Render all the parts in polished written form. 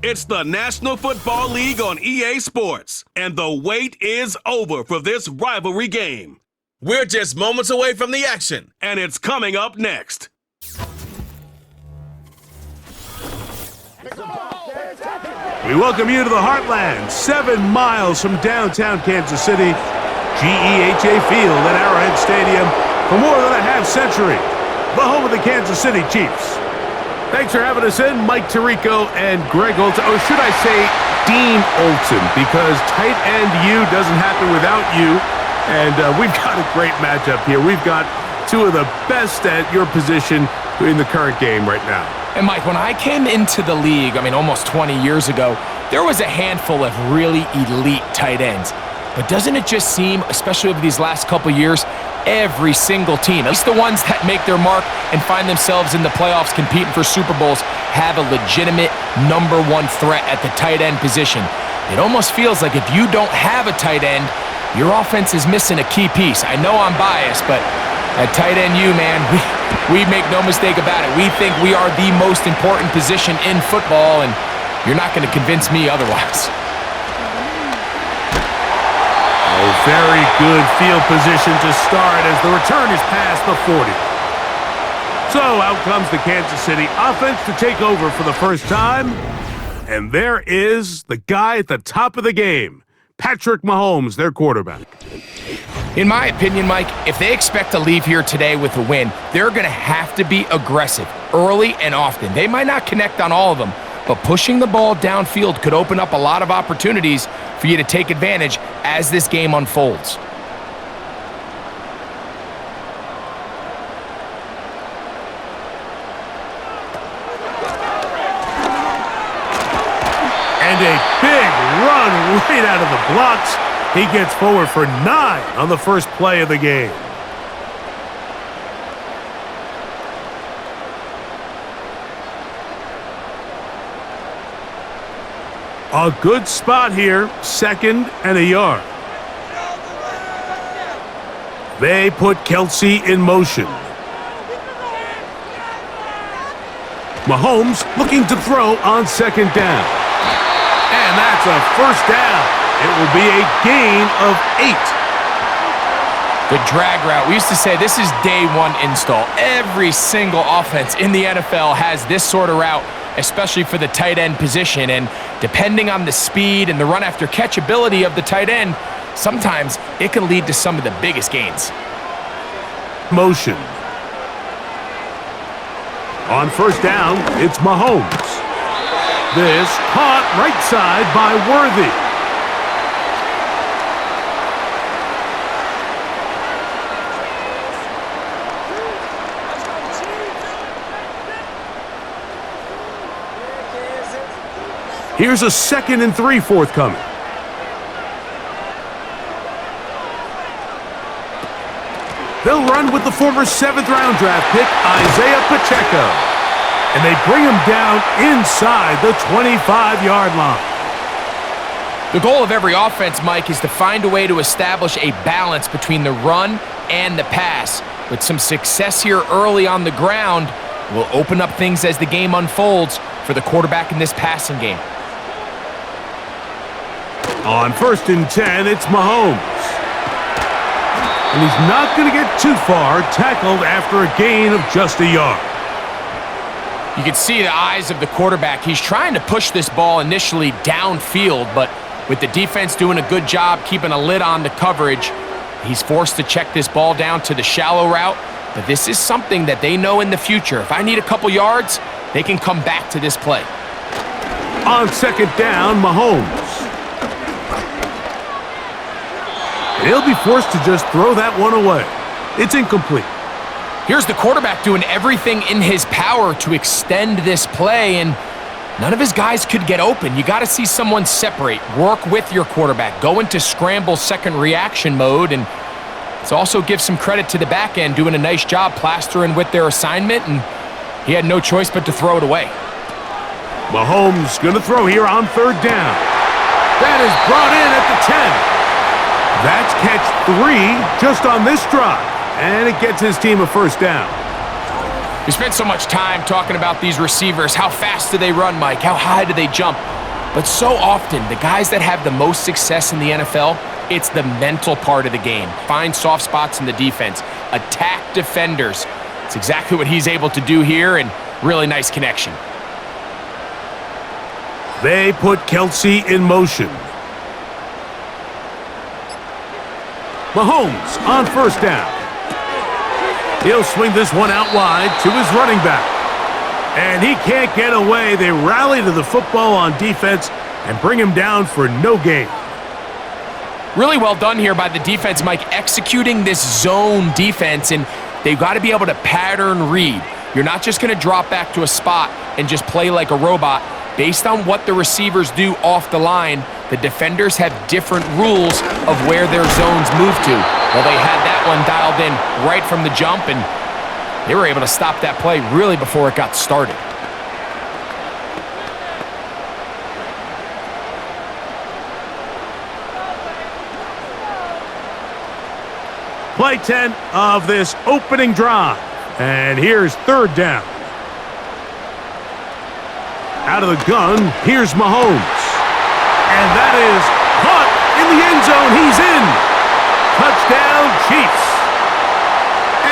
It's the National Football League on EA Sports, and the wait is over for this rivalry game. We're just moments away from the action, and it's coming up next. We welcome you to the Heartland, 7 miles from downtown Kansas City, GEHA Field at Arrowhead Stadium for more than a half-century, the home of the Kansas City Chiefs. Thanks for having us in, Mike Tirico and Greg Olson, or should I say Dean Olson, because tight end U doesn't happen without you, and we've got a great matchup here. We've got two of the best at your position in the current game right now. And Mike, when I came into the league, almost 20 years ago, there was a handful of really elite tight ends. But doesn't it just seem, especially over these last couple years, every single team, at least the ones that make their mark and find themselves in the playoffs competing for Super Bowls, have a legitimate number one threat at the tight end position. It almost feels like if you don't have a tight end, your offense is missing a key piece. I know I'm biased, but at tight end U, man, we make no mistake about it. We think we are the most important position in football, and you're not going to convince me otherwise. Very good field position to start as the return is past the 40. So out comes the Kansas City offense to take over for the first time. And there is the guy at the top of the game, Patrick Mahomes, their quarterback. In my opinion, Mike, if they expect to leave here today with a win, they're going to have to be aggressive early and often. They might not connect on all of them, but pushing the ball downfield could open up a lot of opportunities for you to take advantage as this game unfolds. And a big run right out of the blocks. He gets forward for 9 on the first play of the game. A good spot here, 2nd and a yard. They put Kelce in motion. Mahomes looking to throw on 2nd down. And that's a first down. It will be a gain of 8. The drag route. We used to say this is day one install. Every single offense in the NFL has this sort of route, especially for the tight end position. And depending on the speed and the run after catch ability of the tight end, sometimes it can lead to some of the biggest gains. Motion. On first down, it's Mahomes. This caught right side by Worthy. Here's a 2nd and 3 forthcoming. They'll run with the former 7th-round draft pick, Isaiah Pacheco. And they bring him down inside the 25-yard line. The goal of every offense, Mike, is to find a way to establish a balance between the run and the pass. With some success here early on the ground, will open up things as the game unfolds for the quarterback in this passing game. On 1st and 10, it's Mahomes. And he's not going to get too far, tackled after a gain of just a yard. You can see the eyes of the quarterback. He's trying to push this ball initially downfield, but with the defense doing a good job keeping a lid on the coverage, he's forced to check this ball down to the shallow route. But this is something that they know in the future. If I need a couple yards, they can come back to this play. On 2nd down, Mahomes. He'll be forced to just throw that one away. It's incomplete. Here's the quarterback doing everything in his power to extend this play, and none of his guys could get open. You got to see someone separate, work with your quarterback, go into scramble second reaction mode, and let's also give some credit to the back end doing a nice job plastering with their assignment, and he had no choice but to throw it away. Mahomes going to throw here on 3rd down. That is brought in at the 10. That's catch 3 just on this drive, and it gets his team a first down. We spent so much time talking about these receivers. How fast do they run, Mike? How high do they jump? But so often, the guys that have the most success in the NFL, it's the mental part of the game. Find soft spots in the defense. Attack defenders. It's exactly what he's able to do here, and really nice connection. They put Kelsey in motion. Mahomes on first down. He'll swing this one out wide to his running back. And he can't get away. They rally to the football on defense and bring him down for no gain. Really well done here by the defense, Mike, executing this zone defense, and they've got to be able to pattern read. You're not just going to drop back to a spot and just play like a robot. Based on what the receivers do off the line, the defenders have different rules of where their zones move to. Well, they had that one dialed in right from the jump, and they were able to stop that play really before it got started. Play 10 of this opening drive. And here's third down. Out of the gun, here's Mahomes. And that is caught in the end zone. He's in. Touchdown, Chiefs.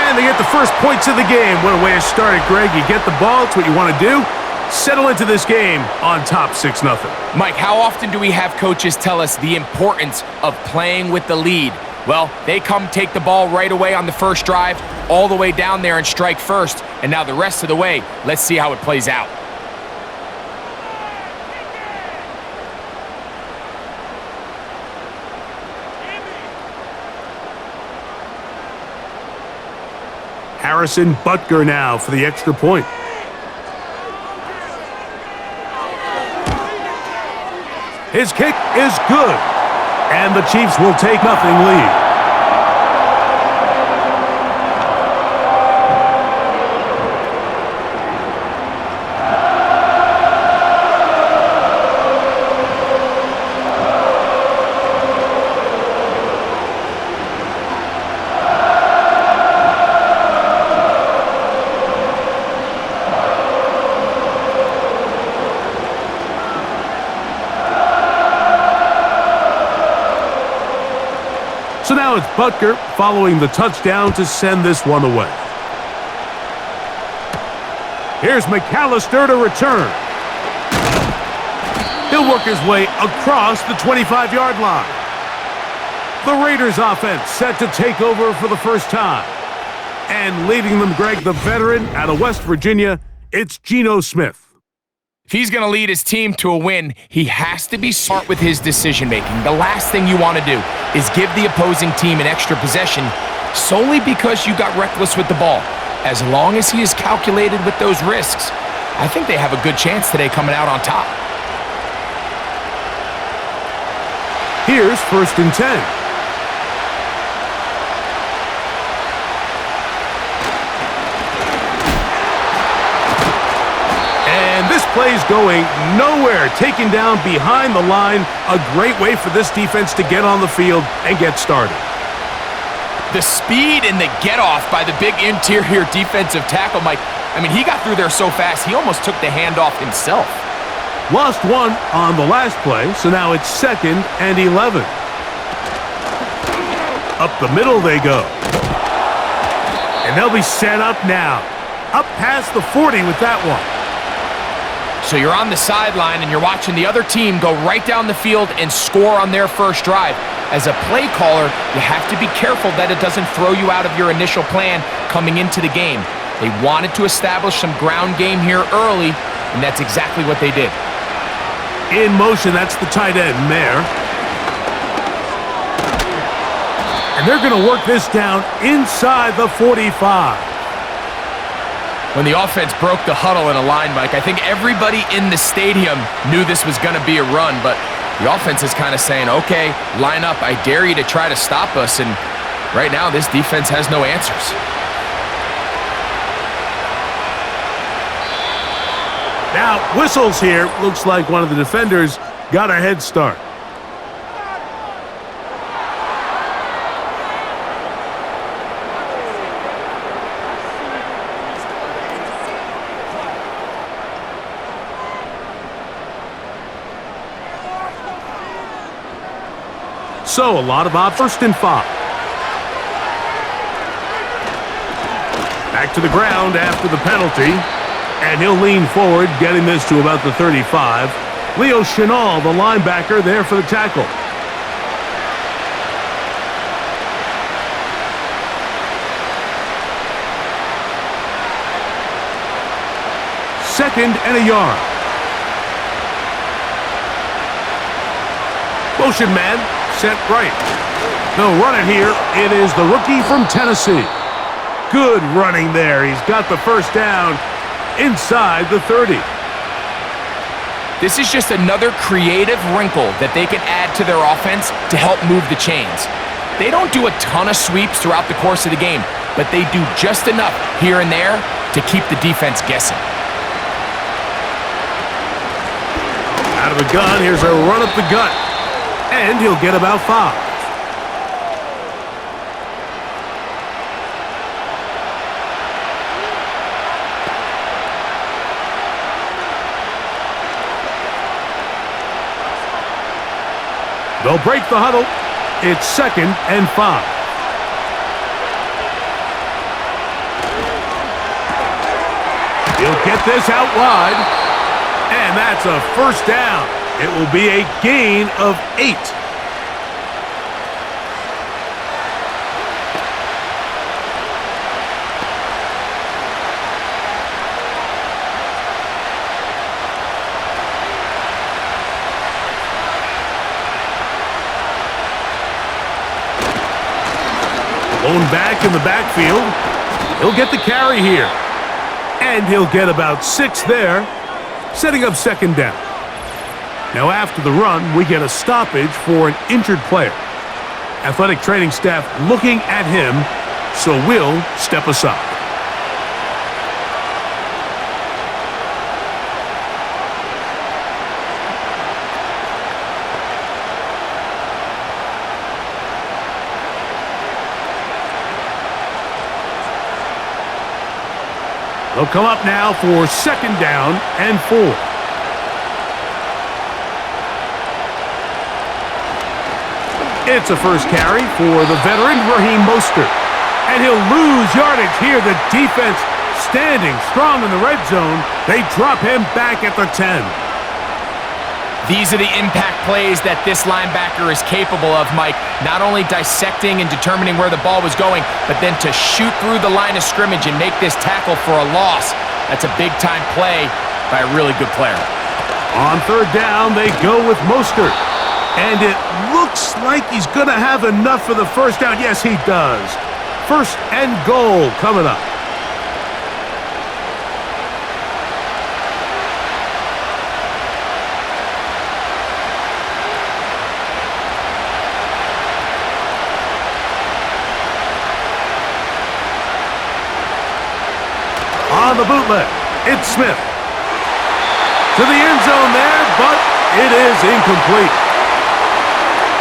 And they get the first points of the game. What a way to start it, Greg. You get the ball. It's what you want to do. Settle into this game on top 6-0. Mike, how often do we have coaches tell us the importance of playing with the lead? Well, they come take the ball right away on the first drive, all the way down there and strike first. And now the rest of the way, let's see how it plays out. Harrison Butker now for the extra point. His kick is good, and the Chiefs will take nothing lead. So now it's Butker following the touchdown to send this one away. Here's McAllister to return. He'll work his way across the 25-yard line. The Raiders offense set to take over for the first time. And leading them, Greg, the veteran out of West Virginia, it's Geno Smith. If he's going to lead his team to a win, he has to be smart with his decision-making. The last thing you want to do is give the opposing team an extra possession solely because you got reckless with the ball. As long as he is calculated with those risks, I think they have a good chance today coming out on top. Here's 1st and 10. This play's going nowhere. Taken down behind the line. A great way for this defense to get on the field and get started. The speed and the get-off by the big interior defensive tackle, Mike. I mean, he got through there so fast, he almost took the handoff himself. Lost one on the last play, so now it's 2nd and 11. Up the middle they go. And they'll be set up now. Up past the 40 with that one. So you're on the sideline and you're watching the other team go right down the field and score on their first drive. As a play caller, you have to be careful that it doesn't throw you out of your initial plan coming into the game. They wanted to establish some ground game here early, and that's exactly what they did. In motion, that's the tight end there. And they're going to work this down inside the 45. When the offense broke the huddle in a line, Mike, I think everybody in the stadium knew this was going to be a run, but the offense is kind of saying, okay, line up. I dare you to try to stop us, and right now this defense has no answers. Now, whistles here. Looks like one of the defenders got a head start. So a lot of first and 5. Back to the ground after the penalty. And he'll lean forward, getting this to about the 35. Leo Chenal, the linebacker, there for the tackle. Second and a yard. Motion man, set right. They'll run it here. It is the rookie from Tennessee. Good running there. He's got the first down inside the 30. This is just another creative wrinkle that they can add to their offense to help move the chains. They don't do a ton of sweeps throughout the course of the game, but they do just enough here and there to keep the defense guessing. Out of the gun, here's a run up the gut. And he'll get about 5. They'll break the huddle. It's second and 5. He'll get this out wide. And that's a first down. It will be a gain of 8. Blown back in the backfield. He'll get the carry here. And he'll get about 6 there, setting up second down. Now after the run, we get a stoppage for an injured player. Athletic training staff looking at him, so we'll step aside. They'll come up now for second down and 4. It's a first carry for the veteran Raheem Mostert. And he'll lose yardage here. The defense standing strong in the red zone. They drop him back at the 10. These are the impact plays that this linebacker is capable of, Mike. Not only dissecting and determining where the ball was going, but then to shoot through the line of scrimmage and make this tackle for a loss. That's a big-time play by a really good player. On third down, they go with Mostert. And it looks like he's going to have enough for the first down. Yes, he does. First and goal coming up. On the bootleg, it's Smith. To the end zone there, but it is incomplete.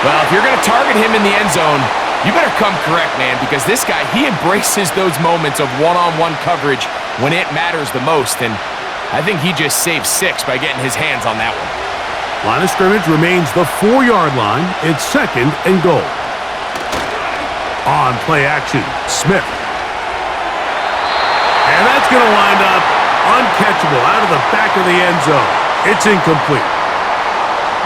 Well, if you're going to target him in the end zone, you better come correct, man, because this guy, he embraces those moments of one-on-one coverage when it matters the most, and I think he just saved 6 by getting his hands on that one. Line of scrimmage remains the 4-yard line. It's second and goal. On play action, Smith. And that's going to wind up uncatchable out of the back of the end zone. It's incomplete.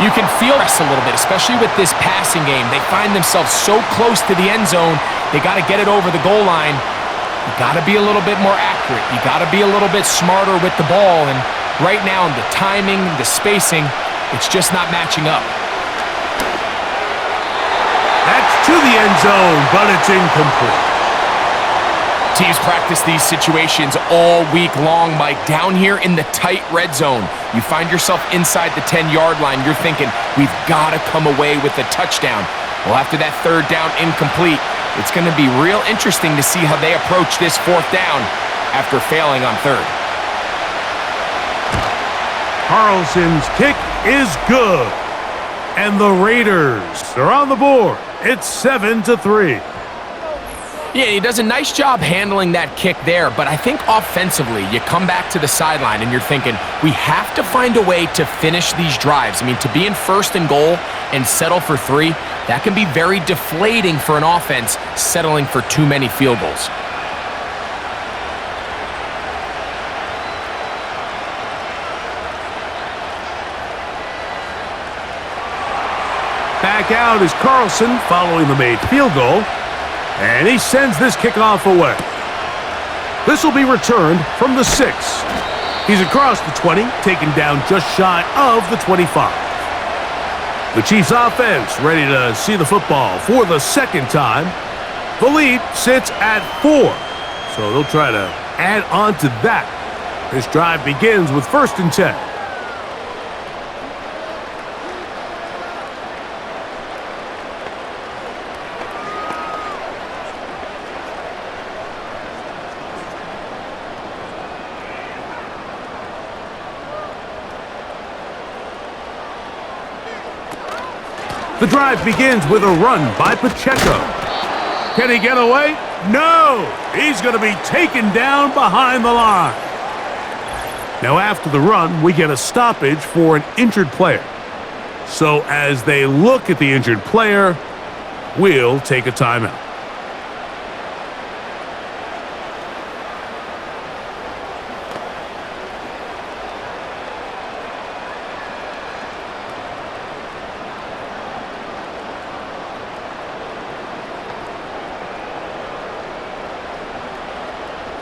You can feel this a little bit, especially with this passing game. They find themselves so close to the end zone, they got to get it over the goal line. You got to be a little bit more accurate. You got to be a little bit smarter with the ball. And right now, the timing, the spacing, it's just not matching up. That's to the end zone, but it's incomplete. Teams practice these situations all week long, Mike. Down here in the tight red zone, you find yourself inside the 10-yard line. You're thinking, we've got to come away with a touchdown. Well, after that third down incomplete, it's going to be real interesting to see how they approach this fourth down after failing on third. Carlson's kick is good. And the Raiders are on the board. It's 7-3. Yeah, he does a nice job handling that kick there, but I think offensively, you come back to the sideline and you're thinking, we have to find a way to finish these drives. I mean, to be in first and goal and settle for 3, that can be very deflating for an offense settling for too many field goals. Back out is Carlson following the made field goal. And he sends this kickoff away. This will be returned from the 6. He's across the 20, taken down just shy of the 25. The Chiefs offense ready to see the football for the second time. The lead sits at 4, so they'll try to add on to that. This drive begins with 1st and 10. The drive begins with a run by Pacheco. Can he get away? No! He's going to be taken down behind the line. Now after the run, we get a stoppage for an injured player. So as they look at the injured player, we'll take a timeout.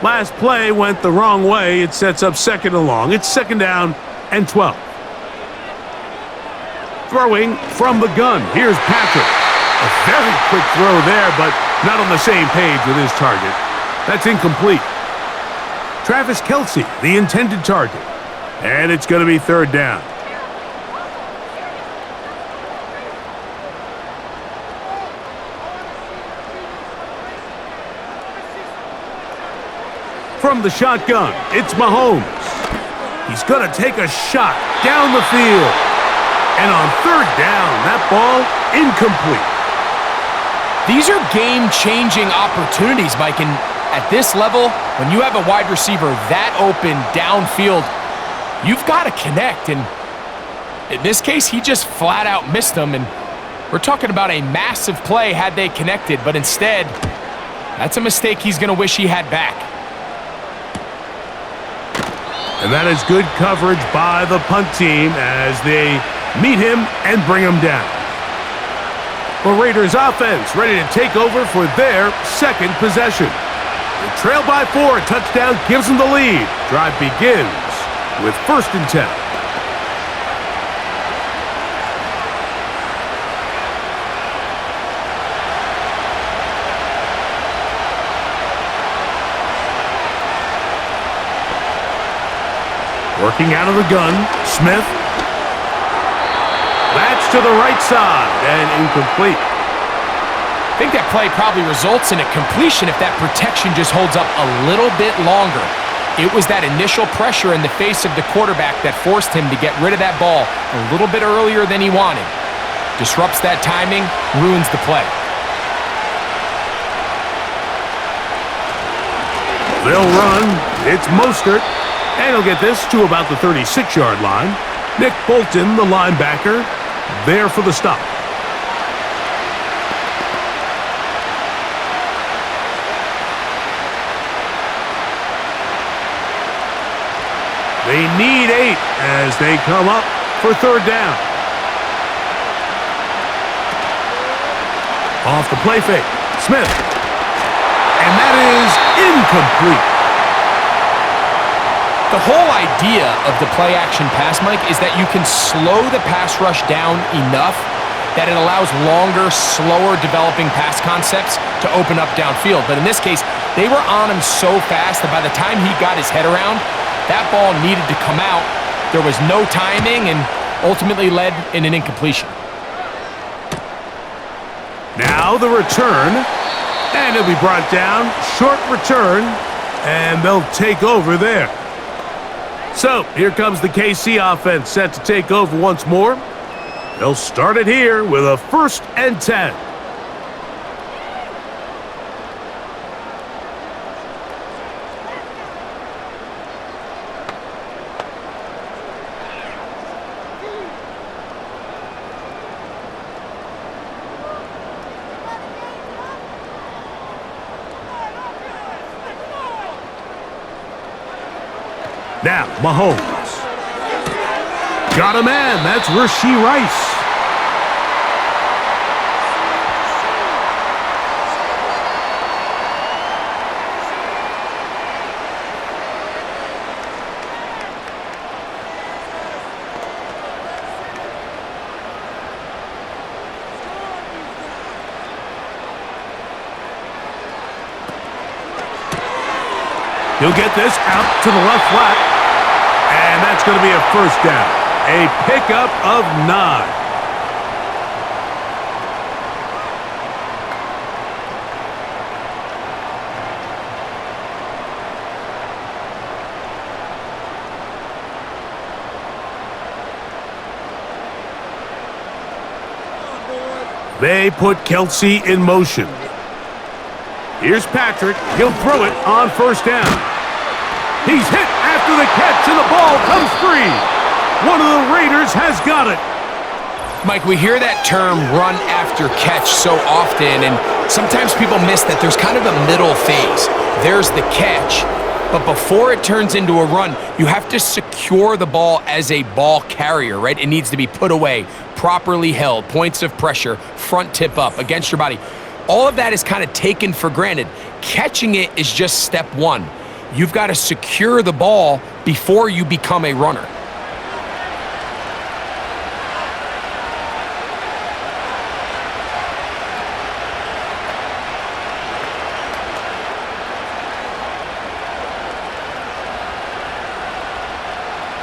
Last play went the wrong way. It sets up 2nd and long. It's 2nd down and 12. Throwing from the gun. Here's Patrick. A very quick throw there, but not on the same page with his target. That's incomplete. Travis Kelce, the intended target. And it's going to be 3rd down. From the shotgun, it's Mahomes. He's going to take a shot down the field. And on 3rd down, that ball incomplete. These are game-changing opportunities, Mike, and at this level, when you have a wide receiver that open downfield, you've got to connect, and in this case, he just flat out missed them, and we're talking about a massive play had they connected, but instead, that's a mistake he's going to wish he had back. And that is good coverage by the punt team as they meet him and bring him down. The Raiders offense ready to take over for their 2nd possession. They trail by 4, a touchdown gives them the lead. Drive begins with 1st and 10. Working out of the gun, Smith. That's to the right side and incomplete. I think that play probably results in a completion if that protection just holds up a little bit longer. It was that initial pressure in the face of the quarterback that forced him to get rid of that ball a little bit earlier than he wanted. Disrupts that timing, ruins the play. They'll run. It's Mostert. And he'll get this to about the 36-yard line. Nick Bolton, the linebacker, there for the stop. They need 8 as they come up for 3rd down. Off the play fake, Smith. And that is incomplete. The whole idea of the play-action pass, Mike, is that you can slow the pass rush down enough that it allows longer, slower developing pass concepts to open up downfield. But in this case, they were on him so fast that by the time he got his head around, that ball needed to come out. There was no timing and ultimately led in an incompletion. Now the return, and it'll be brought down. Short return, and they'll take over there. So, here comes the KC offense set to take over once more. They'll start it here with a 1st and 10. Now, Mahomes. Got a man. That's Rashee Rice. He'll get this out to the left flat, and that's going to be a first down. A pickup of 9. They put Kelsey in motion. Here's Patrick. He'll throw it on first down. He's hit after the catch, and the ball comes free. One of the Raiders has got it. Mike, we hear that term run after catch so often, and sometimes people miss that there's kind of a middle phase. There's the catch, but before it turns into a run, you have to secure the ball as a ball carrier, right? It needs to be put away, properly held, points of pressure, front tip up against your body. All of that is kind of taken for granted. Catching it is just step one. You've got to secure the ball before you become a runner.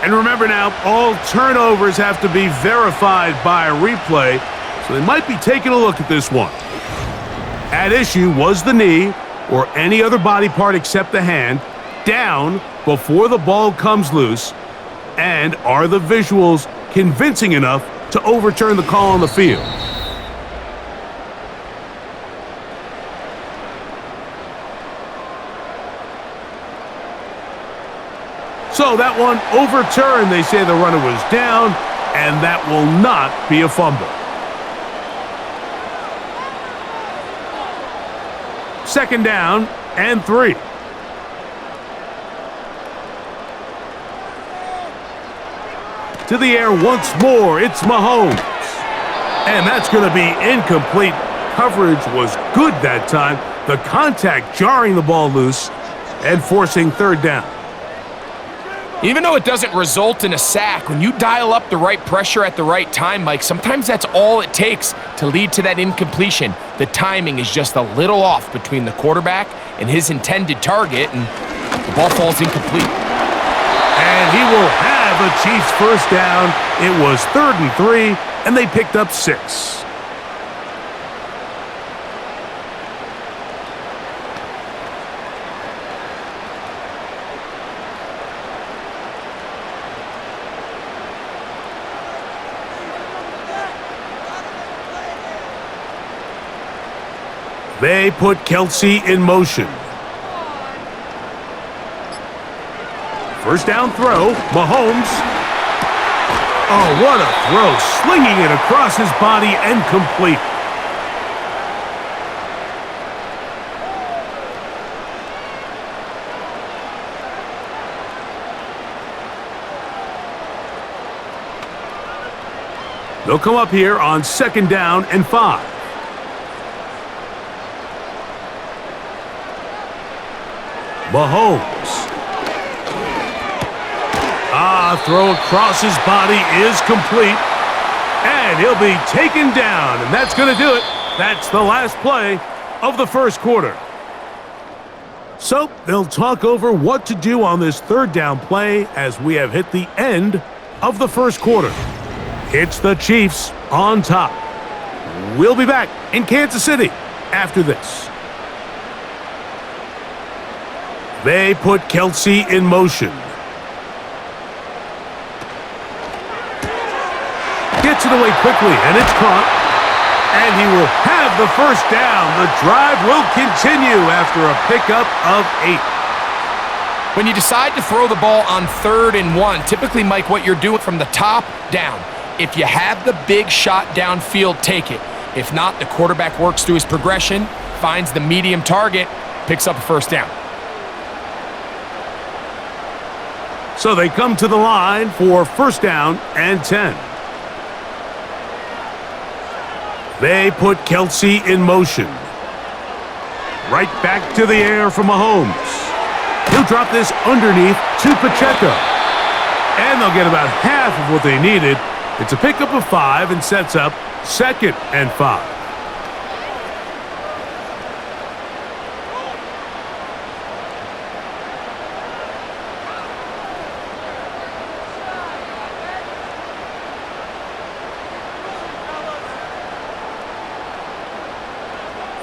And remember now, all turnovers have to be verified by a replay, so they might be taking a look at this one. At issue was the knee, or any other body part except the hand, down before the ball comes loose, and are the visuals convincing enough to overturn the call on the field? So that one overturned. They say the runner was down, and that will not be a fumble. Second down and 3. To the air once more, it's Mahomes. And that's going to be incomplete. Coverage was good that time. The contact jarring the ball loose and forcing third down. Even though it doesn't result in a sack, when you dial up the right pressure at the right time, Mike, sometimes that's all it takes to lead to that incompletion. The timing is just a little off between the quarterback and his intended target, and the ball falls incomplete. And he will have a Chiefs first down. It was 3rd and 3, and they picked up 6. They put Kelsey in motion. First down throw, Mahomes. Oh, what a throw, slinging it across his body and complete. They'll come up here on 2nd down and 5. Mahomes. Throw across his body is complete. And he'll be taken down, and that's going to do it. That's the last play of the first quarter. So they'll talk over what to do on this 3rd down play as we have hit the end of the first quarter. It's the Chiefs on top. We'll be back in Kansas City after this. They put Kelsey in motion. Gets it away quickly, and it's caught. And he will have the first down. The drive will continue after a pickup of 8. When you decide to throw the ball on 3rd and 1, typically, Mike, what you're doing from the top down. If you have the big shot downfield, take it. If not, the quarterback works through his progression, finds the medium target, picks up a first down. So they come to the line for first down and 10. They put Kelce in motion. Right back to the air for Mahomes. He'll drop this underneath to Pacheco. And they'll get about half of what they needed. It's a pickup of 5 and sets up 2nd and 5.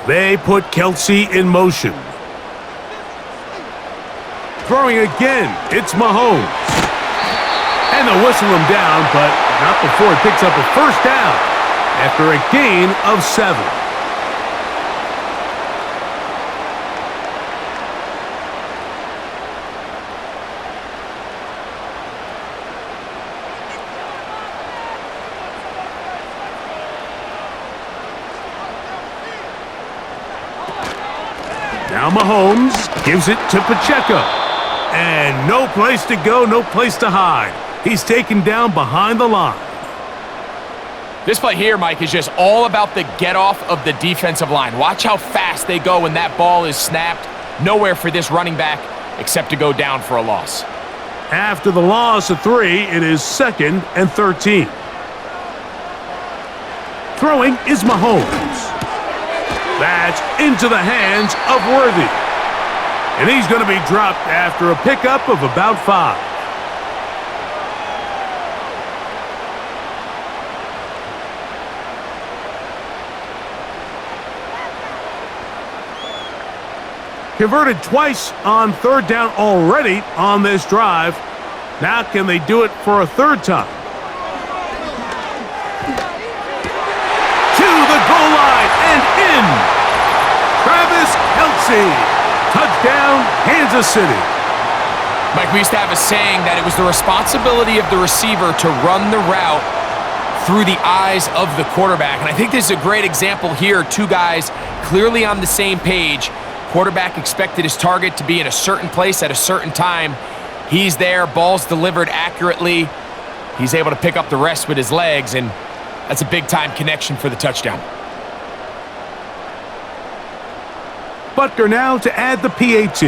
They put Kelce in motion. Throwing again, it's Mahomes. And they'll whistle him down, but not before he picks up a first down after a gain of 7. Now Mahomes gives it to Pacheco. And no place to go, no place to hide. He's taken down behind the line. This play here, Mike, is just all about the get-off of the defensive line. Watch how fast they go when that ball is snapped. Nowhere for this running back except to go down for a loss. After the loss of 3, it is 2nd and 13. Throwing is Mahomes. That's into the hands of Worthy. And he's going to be dropped after a pickup of about 5. Converted twice on 3rd down already on this drive. Now can they do it for a 3rd time? To the goal line and in. Travis Kelce. Touchdown, Kansas City. Mike, we used to have a saying that it was the responsibility of the receiver to run the route through the eyes of the quarterback. And I think this is a great example here. 2 guys clearly on the same page. Quarterback expected his target to be in a certain place at a certain time. He's there, ball's delivered accurately. He's able to pick up the rest with his legs, and that's a big-time connection for the touchdown. Butker now to add the PAT.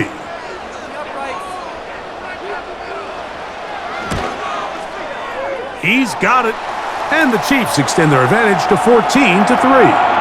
He's got it. And the Chiefs extend their advantage to 14-3.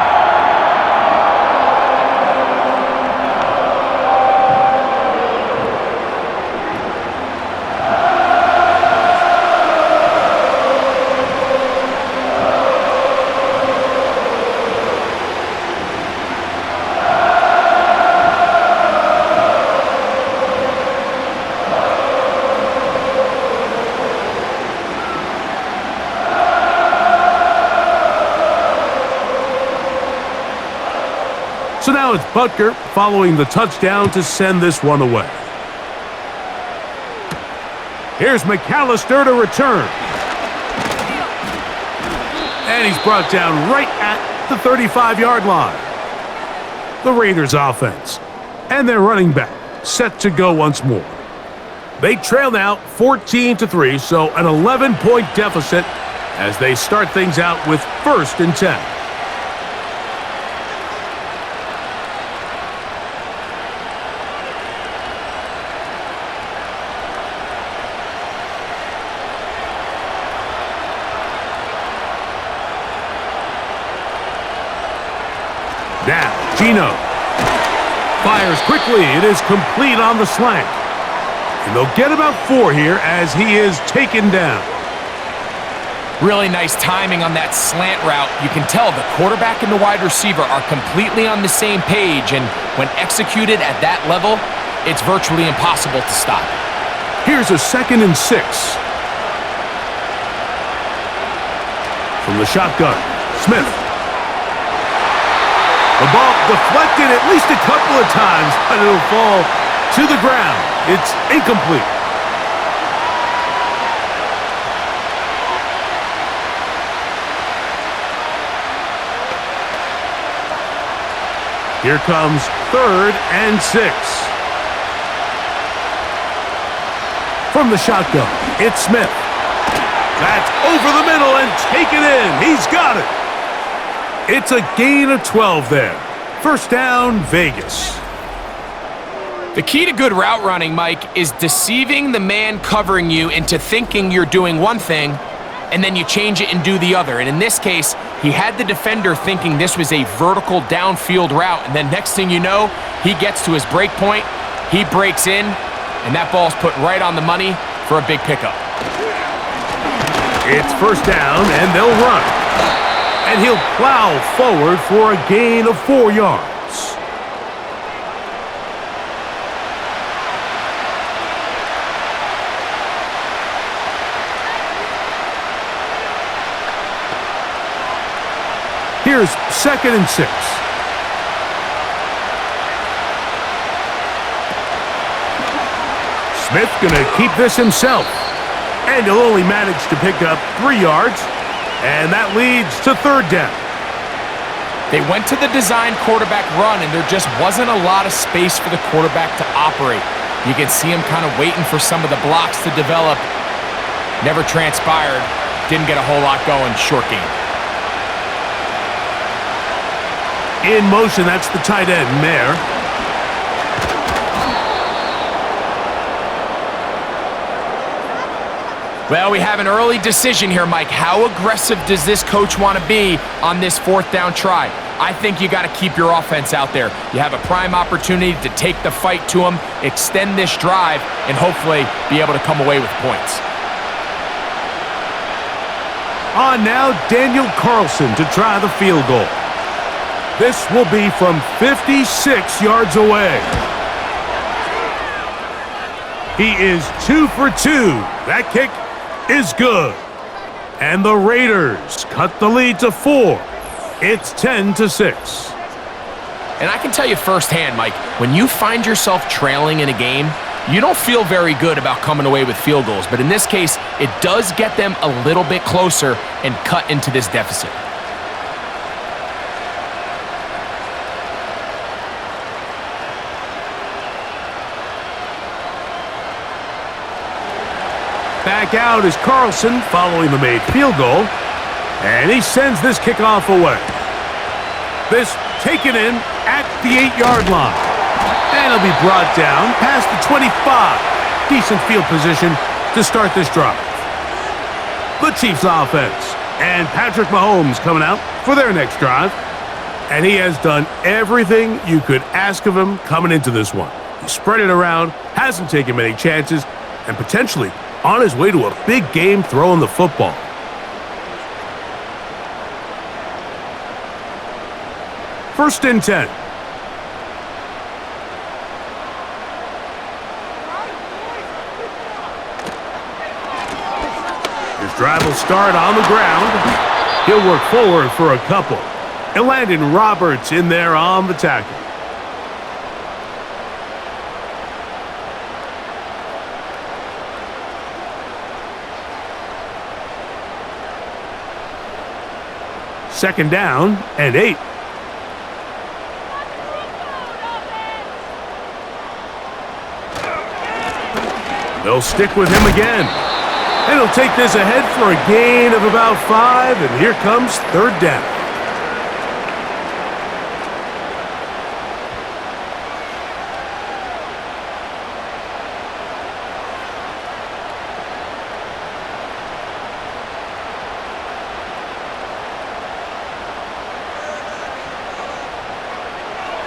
So now it's Butker following the touchdown to send this one away. Here's McAllister to return. And he's brought down right at the 35-yard line. The Raiders offense and their running back set to go once more. They trail now 14-3, so an 11-point deficit as they start things out with 1st and 10. Now, Gino fires quickly. It is complete on the slant. And they'll get about 4 here as he is taken down. Really nice timing on that slant route. You can tell the quarterback and the wide receiver are completely on the same page, and when executed at that level, it's virtually impossible to stop. Here's a 2nd and 6. From the shotgun, Smith. The ball deflected at least a couple of times, but it'll fall to the ground. It's incomplete. Here comes 3rd and 6. From the shotgun, it's Smith. That's over the middle and taken in. He's got it. It's a gain of 12 there. First down, Vegas. The key to good route running, Mike, is deceiving the man covering you into thinking you're doing one thing, and then you change it and do the other. And in this case, he had the defender thinking this was a vertical downfield route, and then next thing you know, he gets to his break point, he breaks in, and that ball's put right on the money for a big pickup. It's first down, and they'll run. And he'll plow forward for a gain of 4 yards. Here's 2nd and 6. Smith gonna keep this himself. And he'll only manage to pick up 3 yards. And that leads to 3rd down. They went to the design quarterback run, and there just wasn't a lot of space for the quarterback to operate. You can see him kind of waiting for some of the blocks to develop. Never transpired. Didn't get a whole lot going. Short game. In motion, that's the tight end, Mayer. Well, we have an early decision here, Mike. How aggressive does this coach want to be on this 4th down try? I think you got to keep your offense out there. You have a prime opportunity to take the fight to them, extend this drive, and hopefully be able to come away with points. On now, Daniel Carlson to try the field goal. This will be from 56 yards away. He is 2 for 2. That kick is good. And the Raiders cut the lead to 4. It's 10-6. And I can tell you firsthand, Mike, when you find yourself trailing in a game, you don't feel very good about coming away with field goals. But in this case, it does get them a little bit closer and cut into this deficit. Back out is Carlson following the made field goal. And he sends this kickoff away. This taken in at the 8-yard line. And it'll be brought down past the 25. Decent field position to start this drive. The Chiefs offense. And Patrick Mahomes coming out for their next drive. And he has done everything you could ask of him coming into this one. He spread it around, hasn't taken many chances, and potentially on his way to a big game throwing the football. First and 10. His drive will start on the ground. He'll work forward for a couple. And Landon Roberts in there on the tackle. Second down and 8. They'll stick with him again. And he'll take this ahead for a gain of about 5, and here comes 3rd down.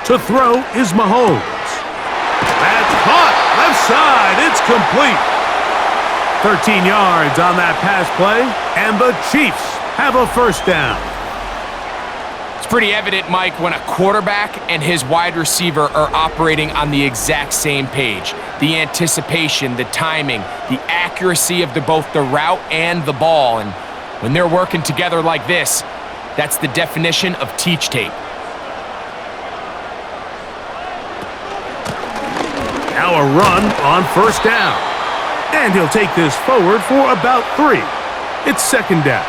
To throw is Mahomes. That's caught. Left side. It's complete. 13 yards on that pass play, and the Chiefs have a first down. It's pretty evident, Mike, when a quarterback and his wide receiver are operating on the exact same page. The anticipation, the timing, the accuracy of both the route and the ball. And when they're working together like this, that's the definition of teach tape. Now a run on first down. And he'll take this forward for about 3. It's second down.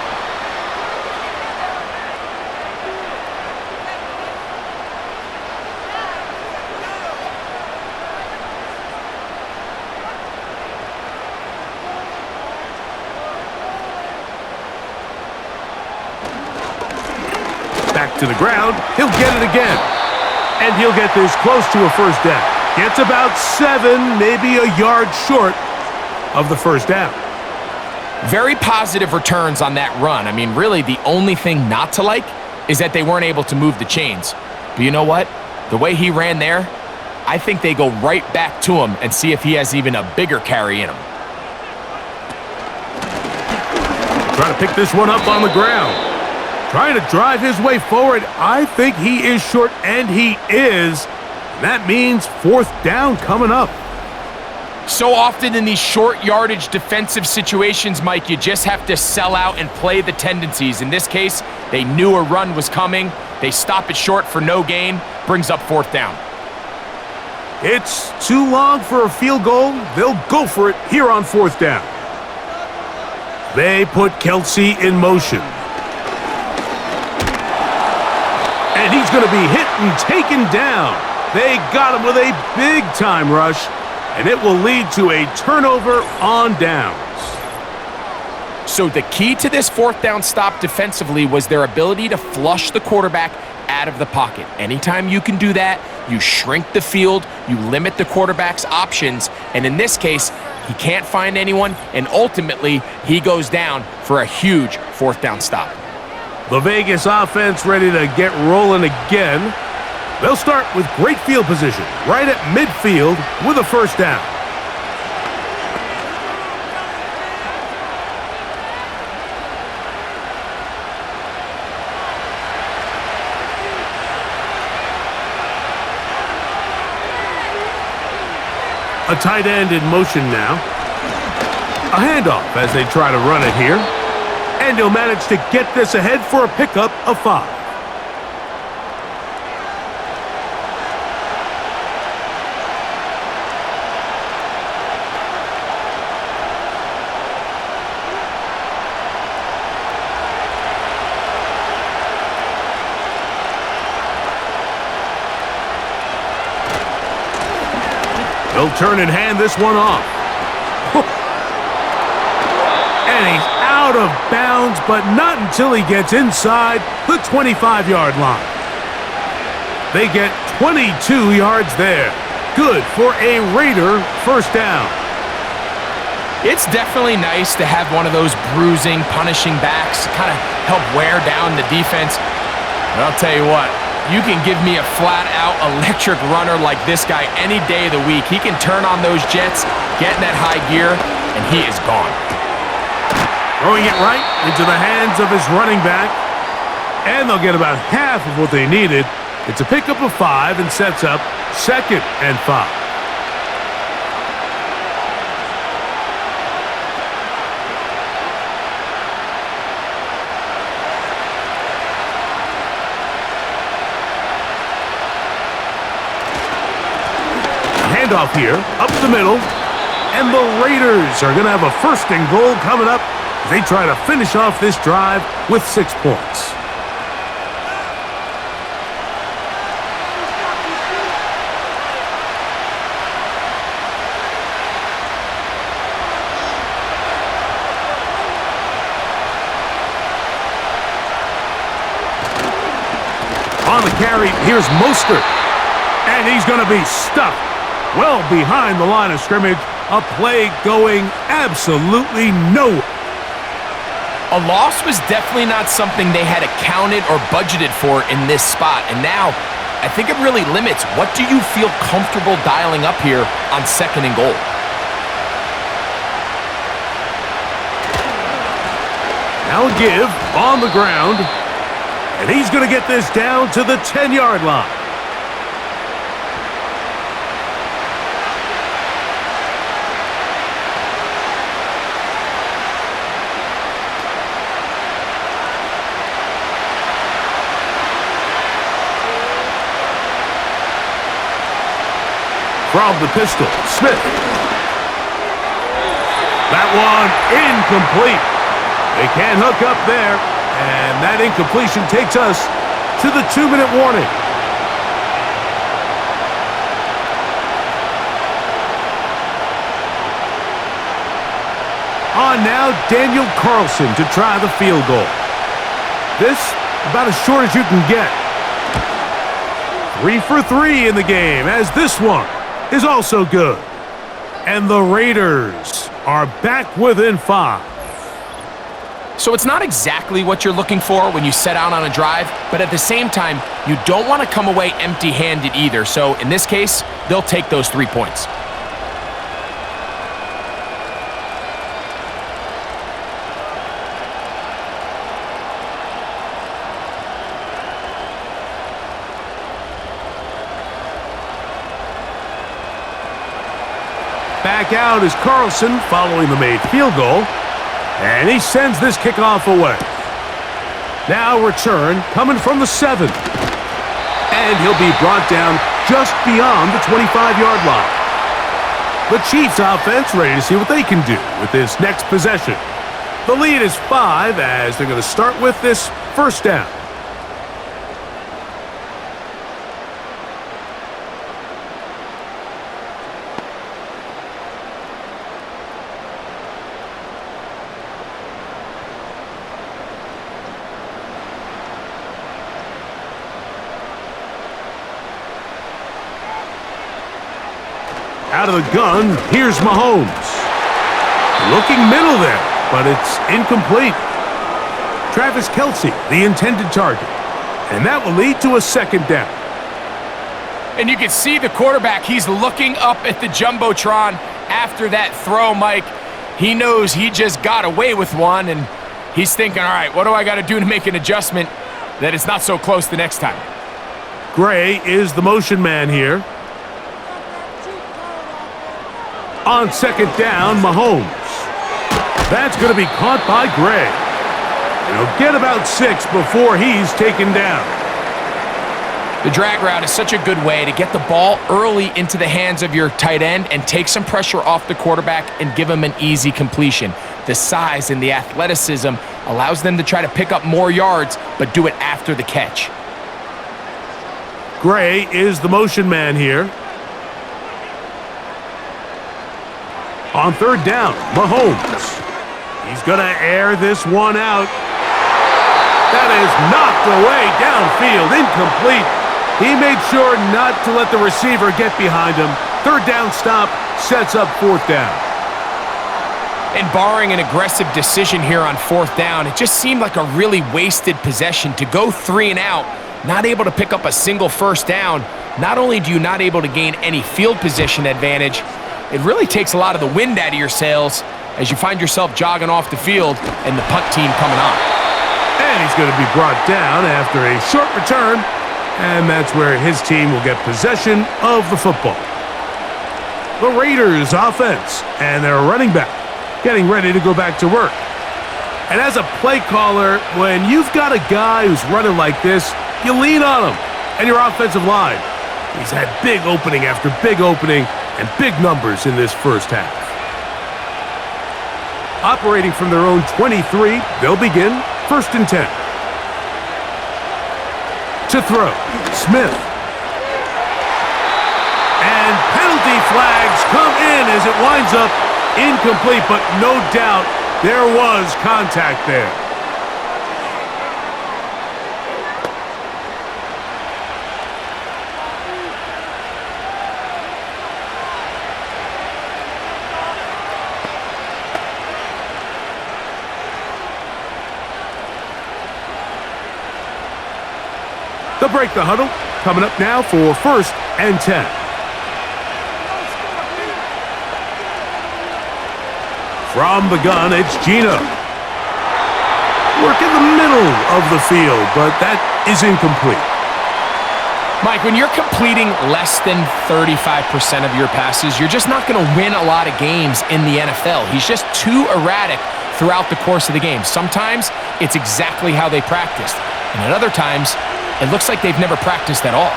back to the ground. He'll get it again. And he'll get this close to a first down. Gets about 7, maybe a yard short of the first down. Very positive returns on that run. I mean, really, the only thing not to like is that they weren't able to move the chains. But you know what? The way he ran there, I think they go right back to him and see if he has even a bigger carry in him. Trying to pick this one up on the ground. Trying to drive his way forward. I think he is short, and he is. That means fourth down coming up. So often in these short yardage defensive situations, Mike, you just have to sell out and play the tendencies. In this case, they knew a run was coming. They stop it short for no gain, brings up fourth down. It's too long for a field goal. They'll go for it here on fourth down. They put Kelsey in motion. And he's going to be hit and taken down. They got him with a big-time rush, and it will lead to a turnover on downs. So the key to this fourth down stop defensively was their ability to flush the quarterback out of the pocket. Anytime you can do that, you shrink the field, you limit the quarterback's options, and in this case, he can't find anyone, and ultimately, he goes down for a huge fourth down stop. The Vegas offense ready to get rolling again. They'll start with great field position, right at midfield with a first down. A tight end in motion now. A handoff as they try to run it here. And he'll manage to get this ahead for a pickup of 5. They'll turn and hand this one off. And he's out of bounds, but not until he gets inside the 25-yard line. They get 22 yards there. Good for a Raider first down. It's definitely nice to have one of those bruising, punishing backs kind of help wear down the defense. But I'll tell you what, you can give me a flat-out electric runner like this guy any day of the week. He can turn on those jets, get in that high gear, and he is gone. Throwing it right into the hands of his running back. And they'll get about half of what they needed. It's a pickup of 5 and sets up 2nd and 5. Handoff here, up the middle, and the Raiders are going to have a first and goal coming up as they try to finish off this drive with 6 points. On the carry, here's Mostert, and he's going to be stuck well behind the line of scrimmage. A play going absolutely nowhere. A loss was definitely not something they had accounted or budgeted for in this spot. And now, I think it really limits what do you feel comfortable dialing up here on 2nd and goal. Now a give on the ground. And he's going to get this down to the 10-yard line. From the pistol, Smith. That one incomplete. They can't hook up there, and that incompletion takes us to the 2-minute warning. On now, Daniel Carlson to try the field goal. This about as short as you can get. 3 for 3 in the game, as this one is also good. And the Raiders are back within 5. So it's not exactly what you're looking for when you set out on a drive, but at the same time, you don't want to come away empty-handed either. So in this case, they'll take those 3 points. Back out is Carlson following the made field goal. And he sends this kickoff away. Now return coming from the 7. And he'll be brought down just beyond the 25-yard line. The Chiefs offense ready to see what they can do with this next possession. The lead is 5 as they're going to start with this first down. Out of the gun, here's Mahomes. Looking middle there, but it's incomplete. Travis Kelce, the intended target. And that will lead to a second down. And you can see the quarterback, he's looking up at the Jumbotron after that throw, Mike. He knows he just got away with one, and he's thinking, all right, what do I got to do to make an adjustment that it's not so close the next time? Gray is the motion man here. On second down, Mahomes. That's going to be caught by Gray. And he'll get about 6 before he's taken down. The drag route is such a good way to get the ball early into the hands of your tight end and take some pressure off the quarterback and give him an easy completion. The size and the athleticism allows them to try to pick up more yards, but do it after the catch. Gray is the motion man here. On third down, Mahomes. He's going to air this one out. That is knocked away downfield, incomplete. He made sure not to let the receiver get behind him. Third down stop sets up fourth down. And barring an aggressive decision here on fourth down, it just seemed like a really wasted possession to go 3 and out, not able to pick up a single first down. Not only do you not able to gain any field position advantage, it really takes a lot of the wind out of your sails as you find yourself jogging off the field and the punt team coming on. And he's going to be brought down after a short return, and that's where his team will get possession of the football. The Raiders offense and their running back getting ready to go back to work. And as a play caller, when you've got a guy who's running like this, you lean on him and your offensive line. He's had big opening after big opening and big numbers in this first half. Operating from their own 23, they'll begin 1st and 10. To throw, Smith. And penalty flags come in as it winds up incomplete, but no doubt there was contact there. They'll break the huddle. Coming up now for 1st and 10. From the gun, it's Gino. Work in the middle of the field, but that is incomplete. Mike, when you're completing less than 35% of your passes, you're just not going to win a lot of games in the NFL. He's just too erratic throughout the course of the game. Sometimes it's exactly how they practiced, and at other times, it looks like they've never practiced at all.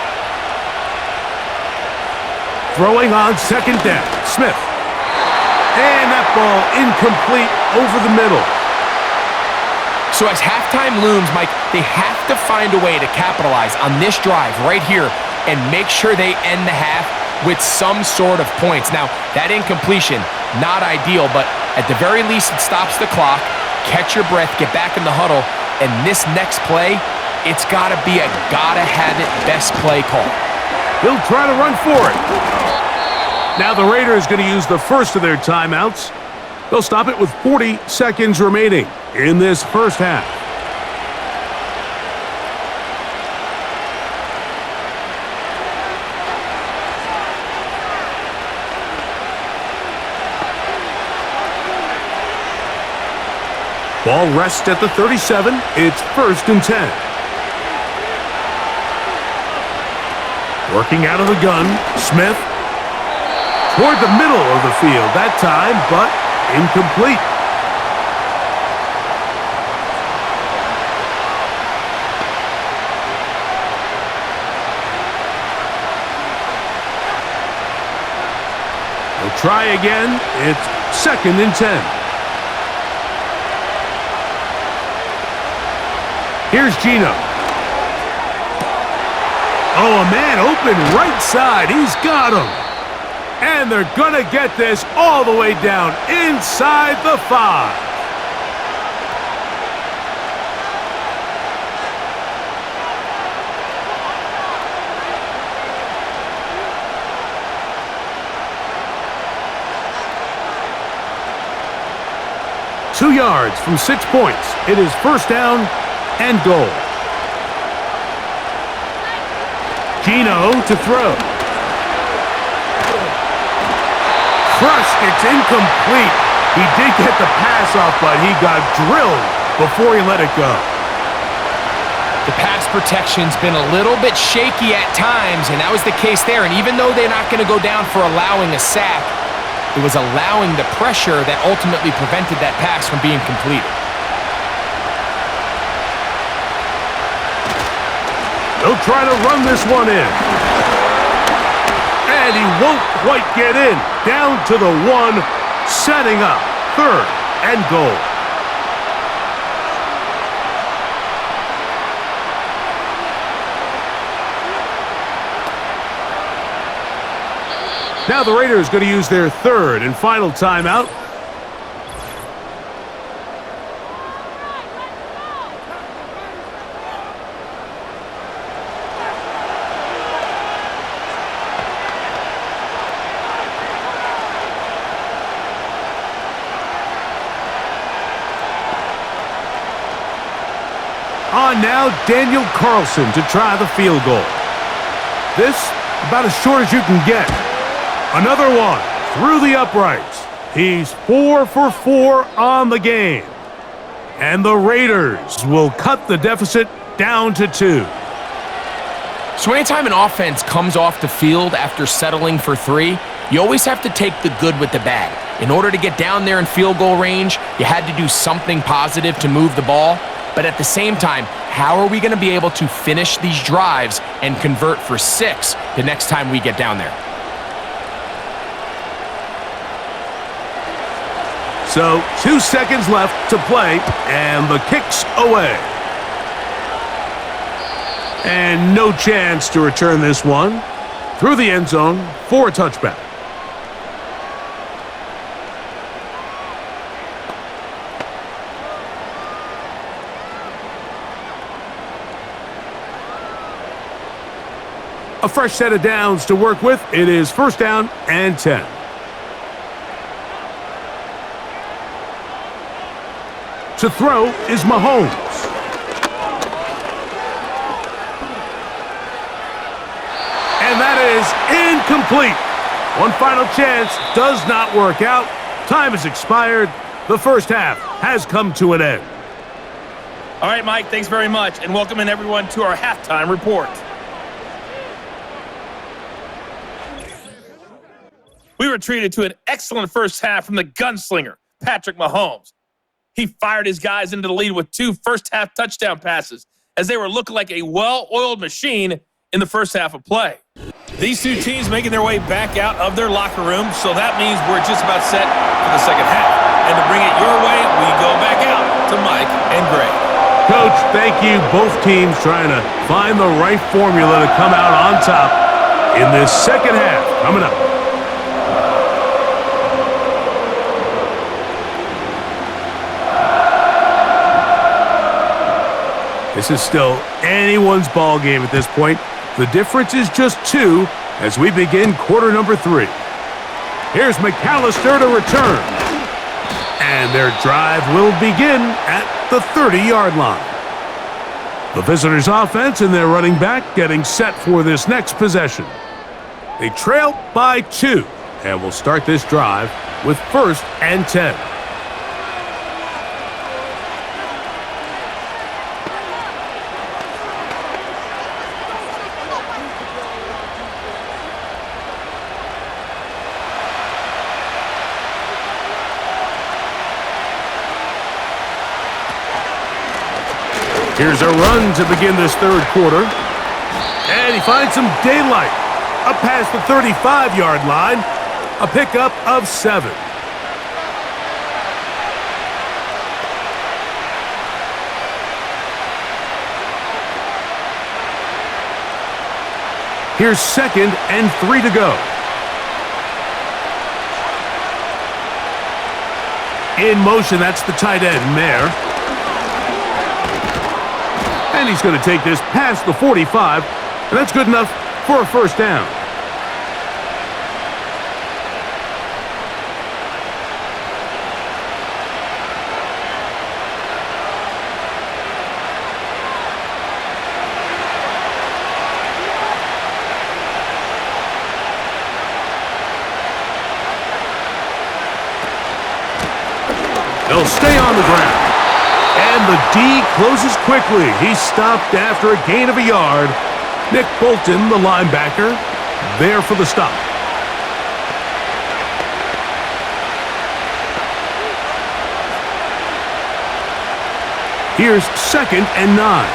Throwing on second down, Smith. And that ball incomplete over the middle. So as halftime looms, Mike, they have to find a way to capitalize on this drive right here and make sure they end the half with some sort of points. Now, that incompletion, not ideal, but at the very least, it stops the clock. Catch your breath, get back in the huddle, and this next play it's got to be a gotta-have-it best play call. He'll try to run for it. Now the Raiders going to use the first of their timeouts. They'll stop it with 40 seconds remaining in this first half. Ball rests at the 37. It's 1st and 10. Working out of the gun, Smith. Toward the middle of the field that time, but incomplete. They'll try again. It's 2nd and 10. Here's Geno. Oh, a man open right side. He's got him. And they're going to get this all the way down inside the 5. Two yards from 6 points. It is 1st down and goal. Geno to throw. Crushed. It's incomplete. He did get the pass off, but he got drilled before he let it go. The pass protection's been a little bit shaky at times, and that was the case there. And even though they're not going to go down for allowing a sack, it was allowing the pressure that ultimately prevented that pass from being completed. They'll try to run this one in. And he won't quite get in. Down to the 1, setting up 3rd and goal. Now the Raiders going to use their 3rd and final timeout. On now, Daniel Carlson to try the field goal. This, about as short as you can get. Another one through the uprights. He's 4 for 4 on the game. And the Raiders will cut the deficit down to 2. So anytime an offense comes off the field after settling for 3, you always have to take the good with the bad. In order to get down there in field goal range, you had to do something positive to move the ball. But at the same time, how are we going to be able to finish these drives and convert for 6 the next time we get down there? So 2 seconds left to play, and the kick's away. And no chance to return this one through the end zone for a touchback. A fresh set of downs to work with. It is 1st down and 10. To throw is Mahomes. And that is incomplete. One final chance does not work out. Time has expired. The first half has come to an end. All right, Mike, thanks very much, and welcome in everyone to our halftime report. We were treated to an excellent first half from the gunslinger, Patrick Mahomes. He fired his guys into the lead with 2 first-half touchdown passes as they were looking like a well-oiled machine in the first half of play. These two teams making their way back out of their locker room, so that means we're just about set for the second half. And to bring it your way, we go back out to Mike and Greg. Coach, thank you. Both teams trying to find the right formula to come out on top in this second half. Coming up. This is still anyone's ball game at this point. The difference is just 2 as we begin quarter number 3. Here's McAllister to return. And their drive will begin at the 30-yard line. The visitors' offense and their running back getting set for this next possession. They trail by 2 and will start this drive with 1st and 10. Here's a run to begin this third quarter. And he finds some daylight. Up past the 35-yard line. A pickup of 7. Here's 2nd and 3 to go. In motion, that's the tight end there. And he's going to take this past the 45, and that's good enough for a 1st down. They'll stay on the ground. And the D closes quickly. He's stopped after a gain of a yard. Nick Bolton, the linebacker, there for the stop. Here's 2nd and 9.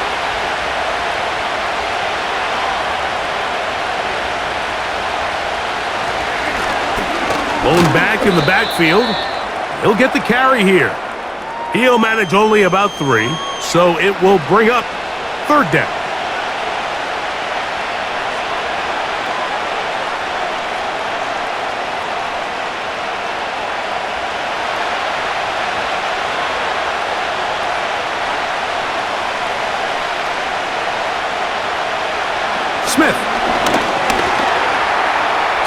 Blown back in the backfield. He'll get the carry here. He'll manage only about 3, so it will bring up 3rd down. Smith.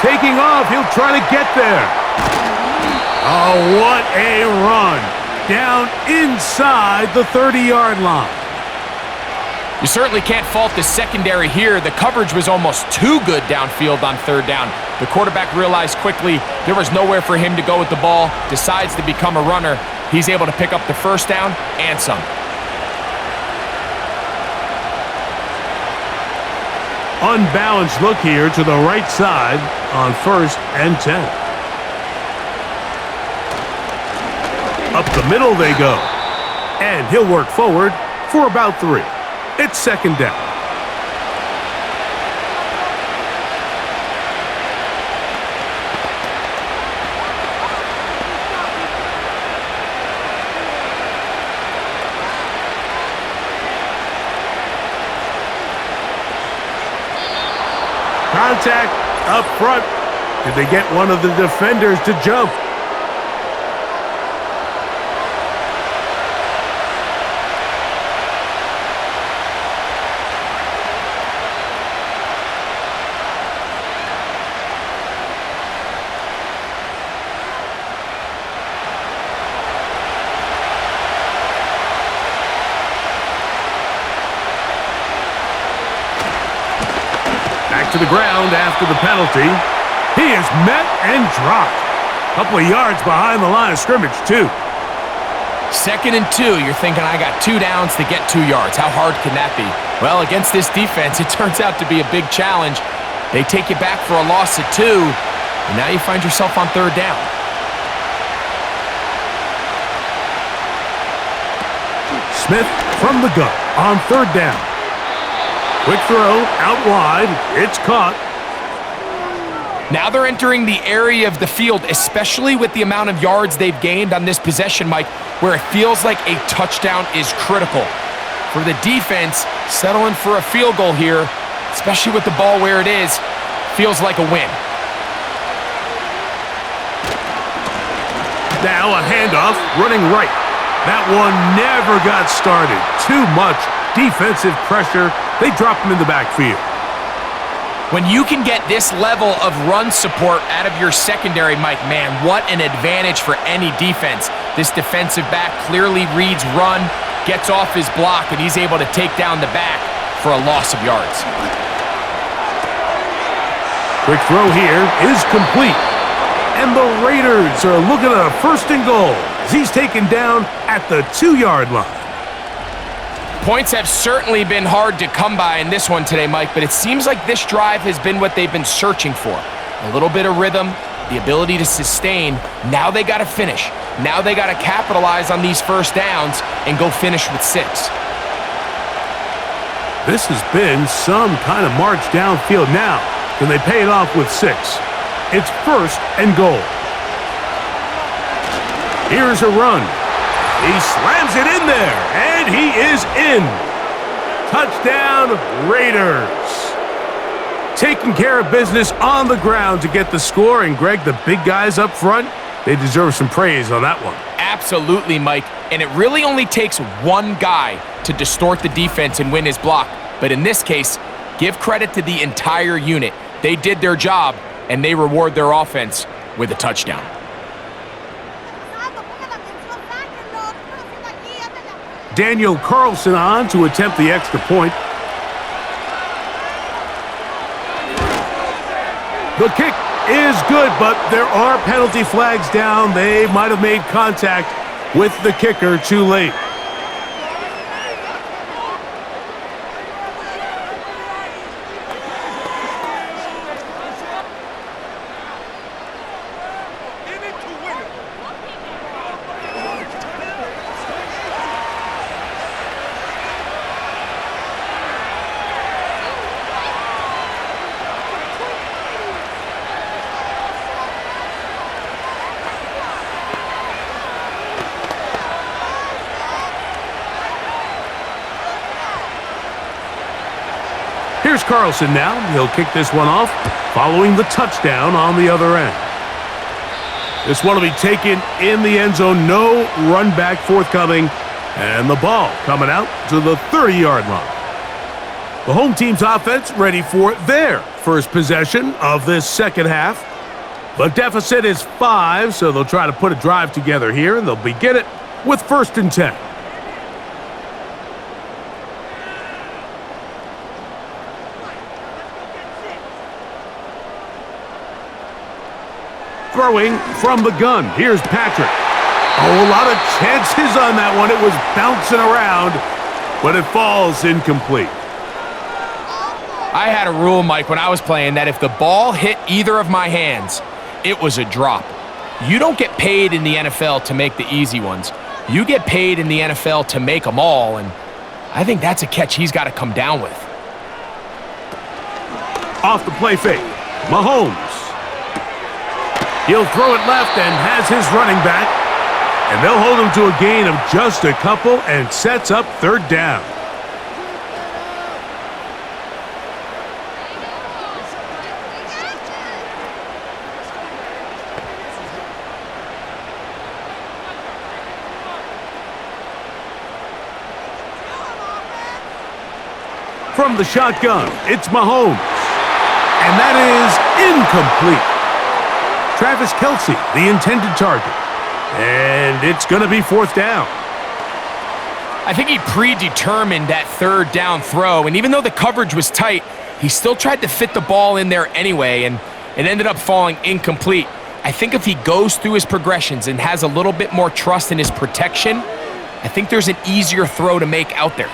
Taking off, he'll try to get there. Oh, what a run. Down inside the 30-yard line. You certainly can't fault the secondary here. The coverage was almost too good downfield on 3rd down. The quarterback realized quickly there was nowhere for him to go with the ball, decides to become a runner. He's able to pick up the 1st down and some. Unbalanced look here to the right side on 1st and 10. Up the middle they go. And he'll work forward for about 3. It's 2nd down. Contact up front. Did they get one of the defenders to jump? To the ground after the penalty. He is met and dropped. Couple of yards behind the line of scrimmage, too. 2nd and 2. You're thinking, I got 2 downs to get 2 yards. How hard can that be? Well, against this defense, it turns out to be a big challenge. They take you back for a loss of 2, and now you find yourself on 3rd down. Smith from the gun on 3rd down. Quick throw, out wide, it's caught. Now they're entering the area of the field, especially with the amount of yards they've gained on this possession, Mike, where it feels like a touchdown is critical. For the defense, settling for a field goal here, especially with the ball where it is, feels like a win. Now a handoff, running right. That one never got started. Too much defensive pressure. They drop him in the backfield. When you can get this level of run support out of your secondary, Mike, man, what an advantage for any defense. This defensive back clearly reads run, gets off his block, and he's able to take down the back for a loss of yards. Quick throw here is complete. And the Raiders are looking at a 1st and goal as he's taken down at the 2-yard line. Points have certainly been hard to come by in this one today, Mike, but it seems like this drive has been what they've been searching for. A little bit of rhythm, the ability to sustain. Now they got to finish. Now they got to capitalize on these first downs and go finish with 6. This has been some kind of march downfield now. Can they pay it off with 6? It's 1st and goal. Here's a run. He slams it in there, and he is in. Touchdown, Raiders. Taking care of business on the ground to get the score, and Greg, the big guys up front, they deserve some praise on that one. Absolutely, Mike, and it really only takes one guy to distort the defense and win his block. But in this case, give credit to the entire unit. They did their job, and they reward their offense with a touchdown. Daniel Carlson on to attempt the extra point. The kick is good, but there are penalty flags down. They might have made contact with the kicker too late. Here's Carlson now. He'll kick this one off, following the touchdown on the other end. This one will be taken in the end zone. No run back forthcoming. And the ball coming out to the 30-yard line. The home team's offense ready for their first possession of this second half. The deficit is 5, so they'll try to put a drive together here, and they'll begin it with 1st and 10. Throwing from the gun. Here's Patrick. Oh, a lot of chances on that one. It was bouncing around, but it falls incomplete. I had a rule, Mike, when I was playing that if the ball hit either of my hands, it was a drop. You don't get paid in the NFL to make the easy ones. You get paid in the NFL to make them all, and I think that's a catch he's got to come down with. Off the play fake, Mahomes. He'll throw it left and has his running back. And they'll hold him to a gain of just a couple and sets up 3rd down. From the shotgun, it's Mahomes. And that is incomplete. Travis Kelce, the intended target. And it's going to be 4th down. I think he predetermined that 3rd down throw, and even though the coverage was tight, he still tried to fit the ball in there anyway, and it ended up falling incomplete. I think if he goes through his progressions and has a little bit more trust in his protection, I think there's an easier throw to make out there.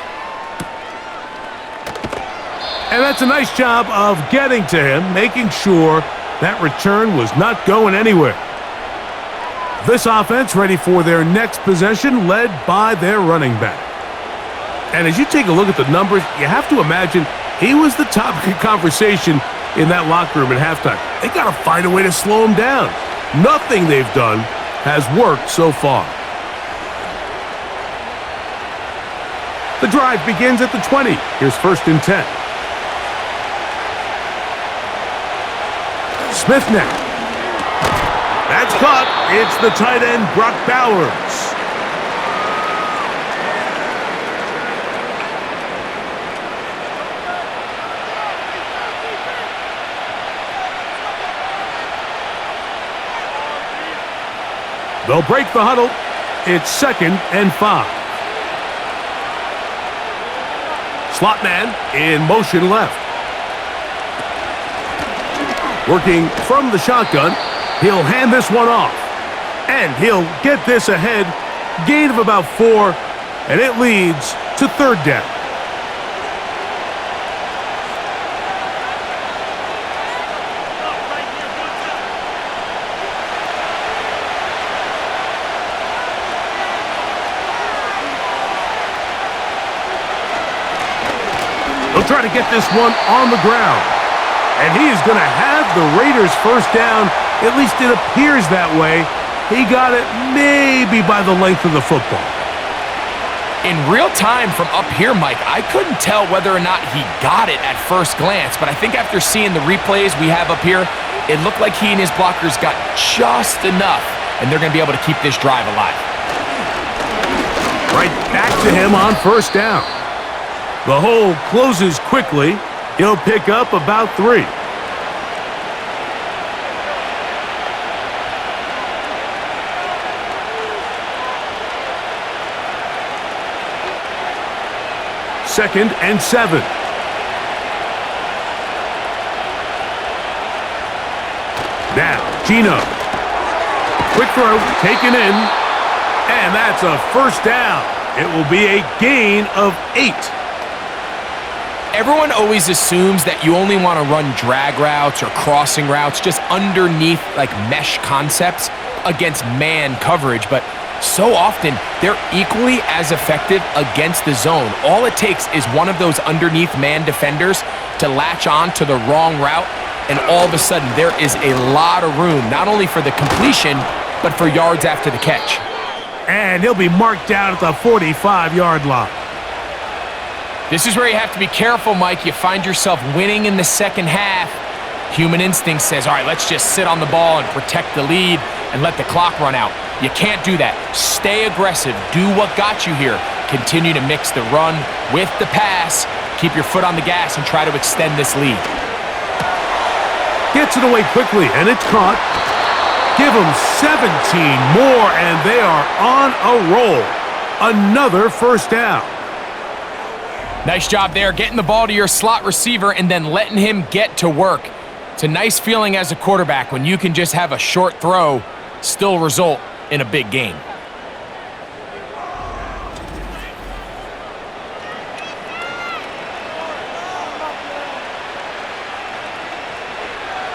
And that's a nice job of getting to him, making sure that return was not going anywhere. This offense ready for their next possession, led by their running back. And as you take a look at the numbers, you have to imagine he was the topic of conversation in that locker room at halftime. They got to find a way to slow him down. Nothing they've done has worked so far. The drive begins at the 20. Here's 1st and 10. Smith now. That's caught. It's the tight end, Brock Bowers. They'll break the huddle. It's 2nd and 5. Slot man in motion left. Working from the shotgun, he'll hand this one off. And he'll get this ahead. Gain of about 4, and it leads to 3rd down. He'll try to get this one on the ground. And he is going to have the Raiders first down. At least it appears that way. He got it maybe by the length of the football. In real time from up here, Mike, I couldn't tell whether or not he got it at first glance, but I think after seeing the replays we have up here, it looked like he and his blockers got just enough, and they're going to be able to keep this drive alive. Right back to him on first down. The hole closes quickly. He'll pick up about 3. Second and 7. Now, Gino. Quick throw, taken in. And that's a first down. It will be a gain of 8. Everyone always assumes that you only want to run drag routes or crossing routes just underneath like mesh concepts against man coverage, but so often they're equally as effective against the zone. All it takes is one of those underneath man defenders to latch on to the wrong route, and all of a sudden there is a lot of room, not only for the completion, but for yards after the catch. And he'll be marked down at the 45-yard line. This is where you have to be careful, Mike. You find yourself winning in the second half. Human instinct says, all right, let's just sit on the ball and protect the lead and let the clock run out. You can't do that. Stay aggressive. Do what got you here. Continue to mix the run with the pass. Keep your foot on the gas and try to extend this lead. Gets it away quickly, and it's caught. Give them 17 more, and they are on a roll. Another first down. Nice job there, getting the ball to your slot receiver and then letting him get to work. It's a nice feeling as a quarterback when you can just have a short throw still result in a big game.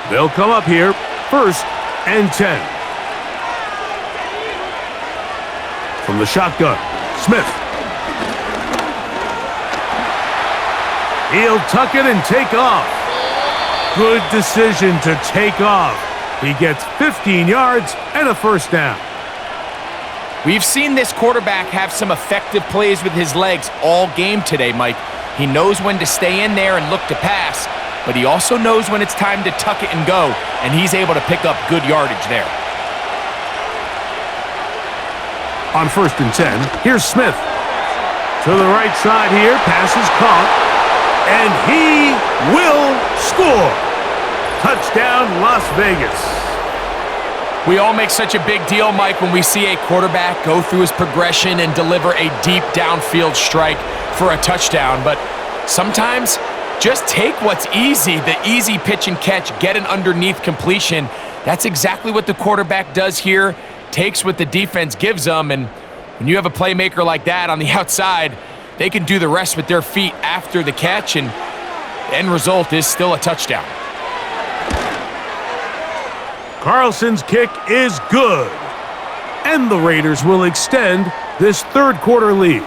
They'll come up here, 1st and 10. From the shotgun, Smith. He'll tuck it and take off. Good decision to take off. He gets 15 yards and a first down. We've seen this quarterback have some effective plays with his legs all game today, Mike. He knows when to stay in there and look to pass, but he also knows when it's time to tuck it and go, and he's able to pick up good yardage there. On 1st and 10, here's Smith. To the right side here, pass is caught. And he will score. Touchdown, Las Vegas. We all make such a big deal, Mike, when we see a quarterback go through his progression and deliver a deep downfield strike for a touchdown. But sometimes just take what's easy, the easy pitch and catch, get an underneath completion. That's exactly what the quarterback does here, takes what the defense gives them. And when you have a playmaker like that on the outside, they can do the rest with their feet after the catch, and the end result is still a touchdown. Carlson's kick is good. And the Raiders will extend this 3rd quarter lead.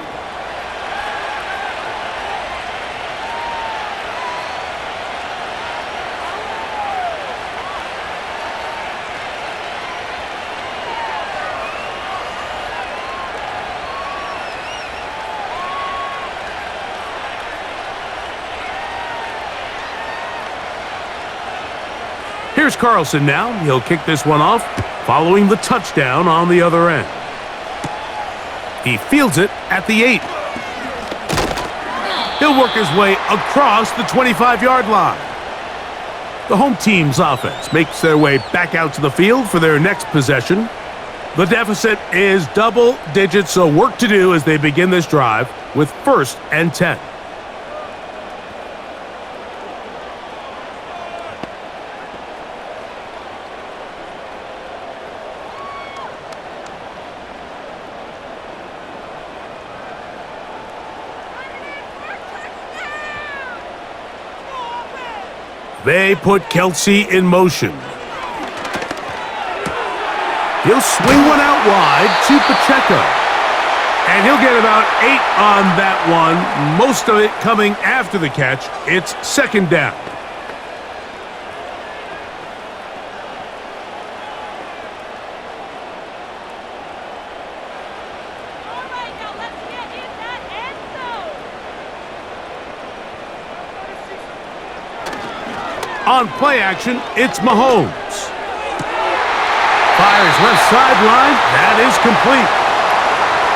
Here's Carlson now. He'll kick this one off, following the touchdown on the other end. He fields it at the 8. He'll work his way across the 25-yard line. The home team's offense makes their way back out to the field for their next possession. The deficit is double digits, so work to do as they begin this drive with 1st and 10. They put Kelsey in motion. He'll swing one out wide to Pacheco. And he'll get about 8 on that one, most of it coming after the catch. It's 2nd down. On play action, it's Mahomes. Fires left sideline. That is complete.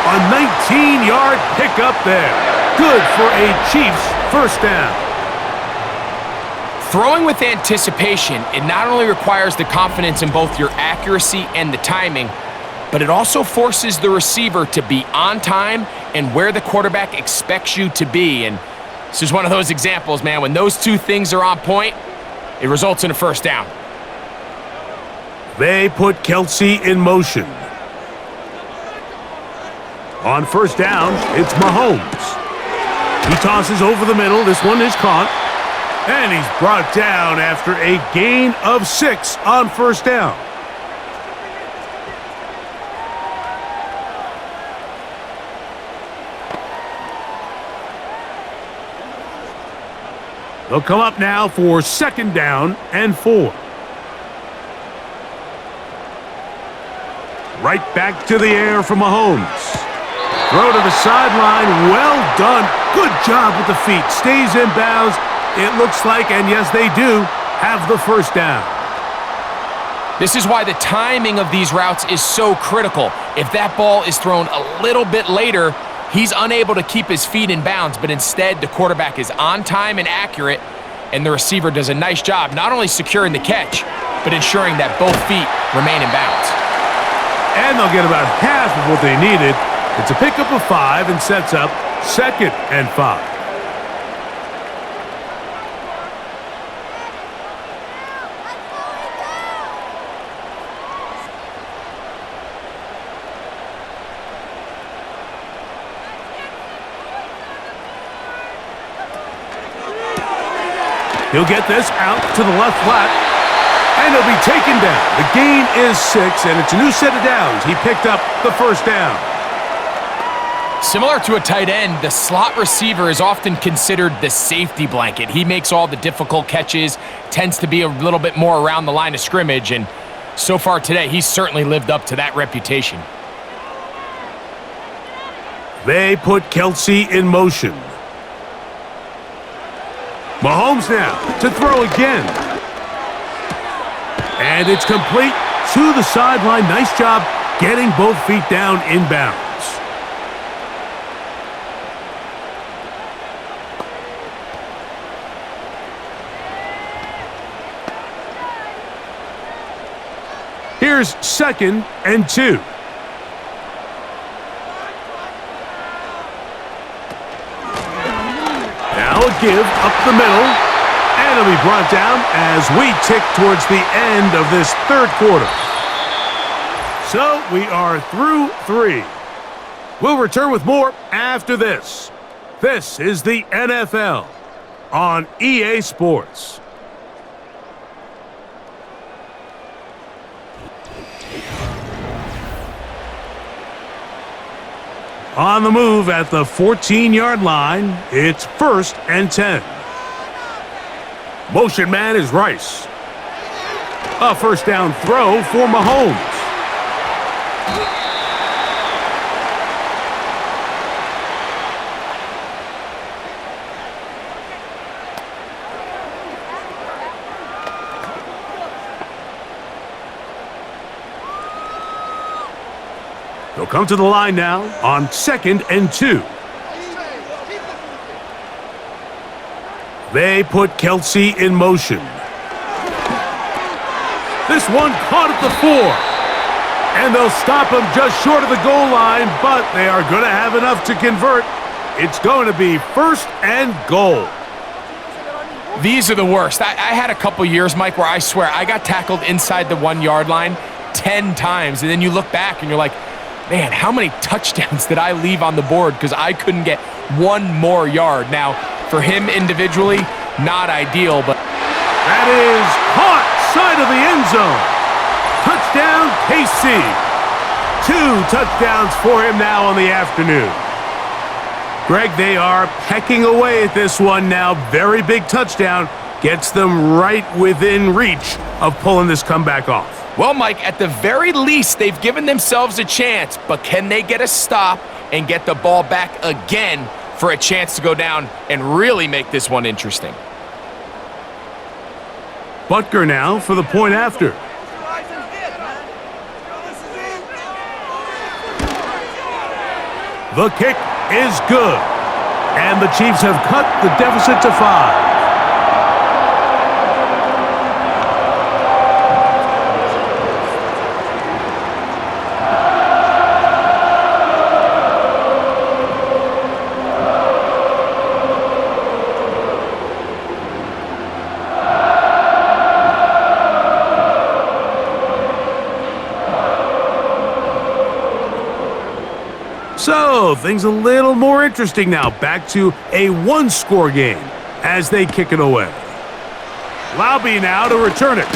A 19-yard pickup there. Good for a Chiefs 1st down. Throwing with anticipation, it not only requires the confidence in both your accuracy and the timing, but it also forces the receiver to be on time and where the quarterback expects you to be. And this is one of those examples, man. When those two things are on point, it results in a 1st down. They put Kelsey in motion. On 1st down, it's Mahomes. He tosses over the middle. This one is caught. And he's brought down after a gain of 6 on 1st down. They'll come up now for 2nd down and 4. Right back to the air for Mahomes. Throw to the sideline. Well done. Good job with the feet. Stays in bounds. It looks like, and yes, they do, have the 1st down. This is why the timing of these routes is so critical. If that ball is thrown a little bit later, he's unable to keep his feet in bounds, but instead the quarterback is on time and accurate, and the receiver does a nice job not only securing the catch, but ensuring that both feet remain in bounds. And they'll get about half of what they needed. It's a pickup of 5 and sets up 2nd and 5. He'll get this out to the left flat, and he'll be taken down. The gain is 6, and it's a new set of downs. He picked up the 1st down. Similar to a tight end, the slot receiver is often considered the safety blanket. He makes all the difficult catches, tends to be a little bit more around the line of scrimmage, and so far today, he's certainly lived up to that reputation. They put Kelsey in motion. Mahomes now to throw again. And it's complete to the sideline. Nice job getting both feet down in bounds. Here's 2nd and 2. Now a give up the middle, and it'll be brought down as we tick towards the end of this 3rd quarter. So we are through 3. We'll return with more after this. This is the NFL on EA Sports. On the move at the 14-yard line, it's 1st and 10. Motion man is Rice. A 1st down throw for Mahomes. They'll come to the line now on 2nd and 2. They put Kelsey in motion. This one caught at the 4. And they'll They'll stop him just short of the goal line, but they are going to have enough to convert. It's going to be 1st and goal. These are the worst. I had a couple years, Mike, where I swear I got tackled inside the 1-yard line 10 times, and then you look back and you're like, man, how many touchdowns did I leave on the board because I couldn't get one more yard? Now, for him individually, not ideal, but... That is caught side of the end zone. Touchdown, KC. 2 touchdowns for him now on the afternoon. Greg, they are pecking away at this one now. Very big touchdown. Gets them right within reach of pulling this comeback off. Well, Mike, at the very least, they've given themselves a chance, but can they get a stop and get the ball back again for a chance to go down and really make this one interesting? Butker now for the point after. The kick is good, and the Chiefs have cut the deficit to 5. So, things a little more interesting now. Back to a 1-score game as they kick it away. Laube now to return it.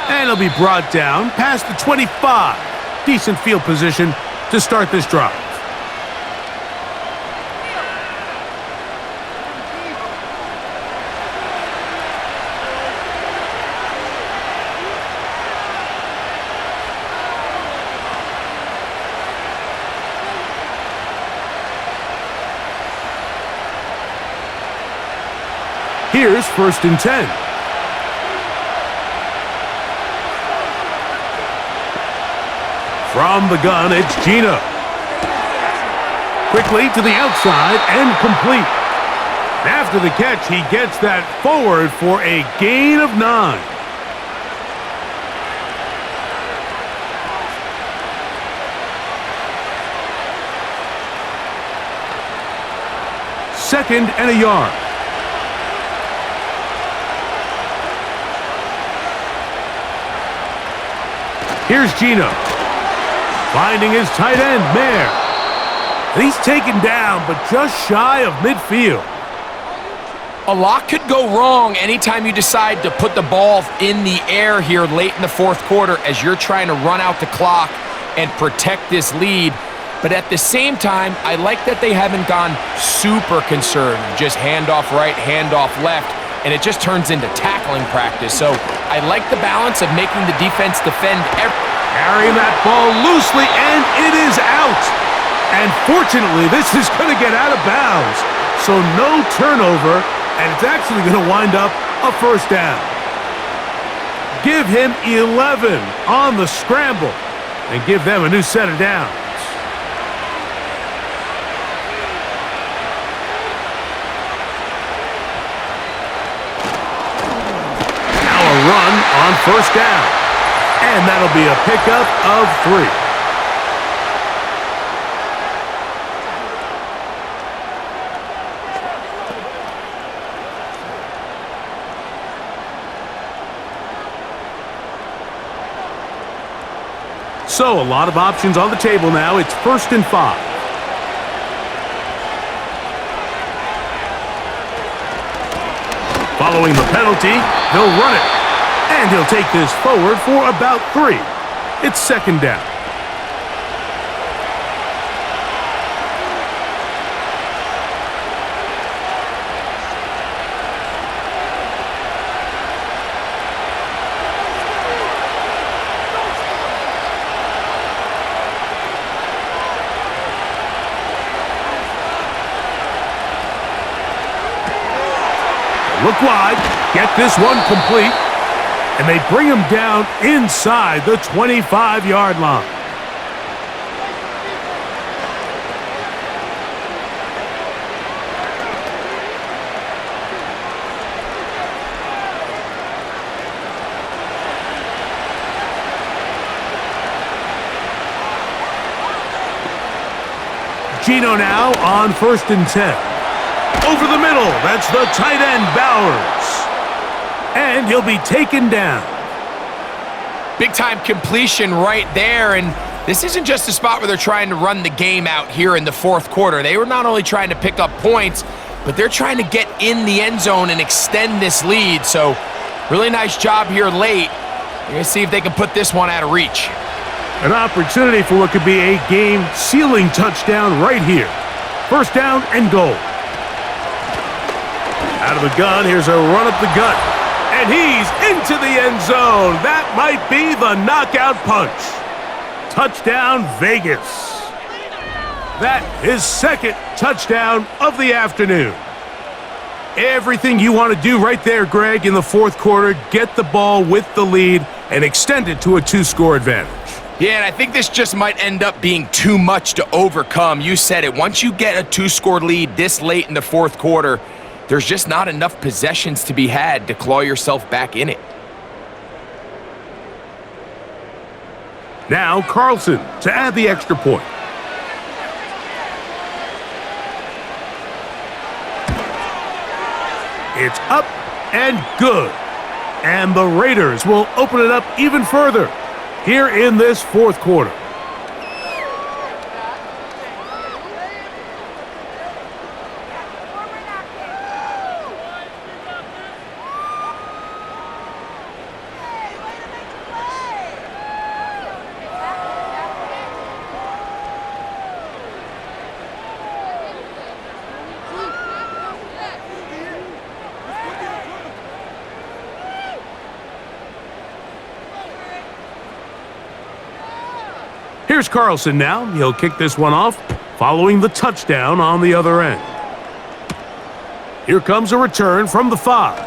And it'll be brought down past the 25. Decent field position to start this drive. Here's 1st and 10. From the gun, it's Gino. Quickly to the outside and complete. After the catch, he gets that forward for a gain of 9. Second and a yard. Here's Gino, finding his tight end, Mayer. And he's taken down, but just shy of midfield. A lot could go wrong anytime you decide to put the ball in the air here late in the 4th quarter as you're trying to run out the clock and protect this lead. But at the same time, I like that they haven't gone super conservative, just handoff right, handoff left, and it just turns into tackling practice. So I like the balance of making the defense defend Carrying that ball loosely, and it is out. And fortunately, this is going to get out of bounds. So no turnover, and it's actually going to wind up a 1st down. Give him 11 on the scramble and give them a new set of downs. Run on 1st down, and that'll be a pickup of 3. So a lot of options on the table now. It's 1st and 5. Following the penalty, they'll run it. And he'll take this forward for about 3. It's 2nd down. Look wide, get this one complete. And they bring him down inside the 25-yard line. Gino now on 1st and 10. Over the middle, that's the tight end, Bowers. And he'll be taken down. Big-time completion right there, and this isn't just a spot where they're trying to run the game out here in the fourth quarter. They were not only trying to pick up points, but they're trying to get in the end zone and extend this lead. So really nice job here late. We're going to see if they can put this one out of reach. An opportunity for what could be a game-sealing touchdown right here. 1st down and goal. Out of the gun, here's a run up the gut. And he's into the end zone. That might be the knockout punch. Touchdown, Vegas. That is 2nd touchdown of the afternoon. Everything you want to do right there, Greg, in the fourth quarter, get the ball with the lead and extend it to a 2-score advantage. Yeah, and I think this just might end up being too much to overcome. You said it. Once you get a 2-score lead this late in the fourth quarter, there's just not enough possessions to be had to claw yourself back in it. Now Carlson to add the extra point. It's up and good. And the Raiders will open it up even further here in this fourth quarter. Here's Carlson now. He'll kick this one off, following the touchdown on the other end. Here comes a return from the 5.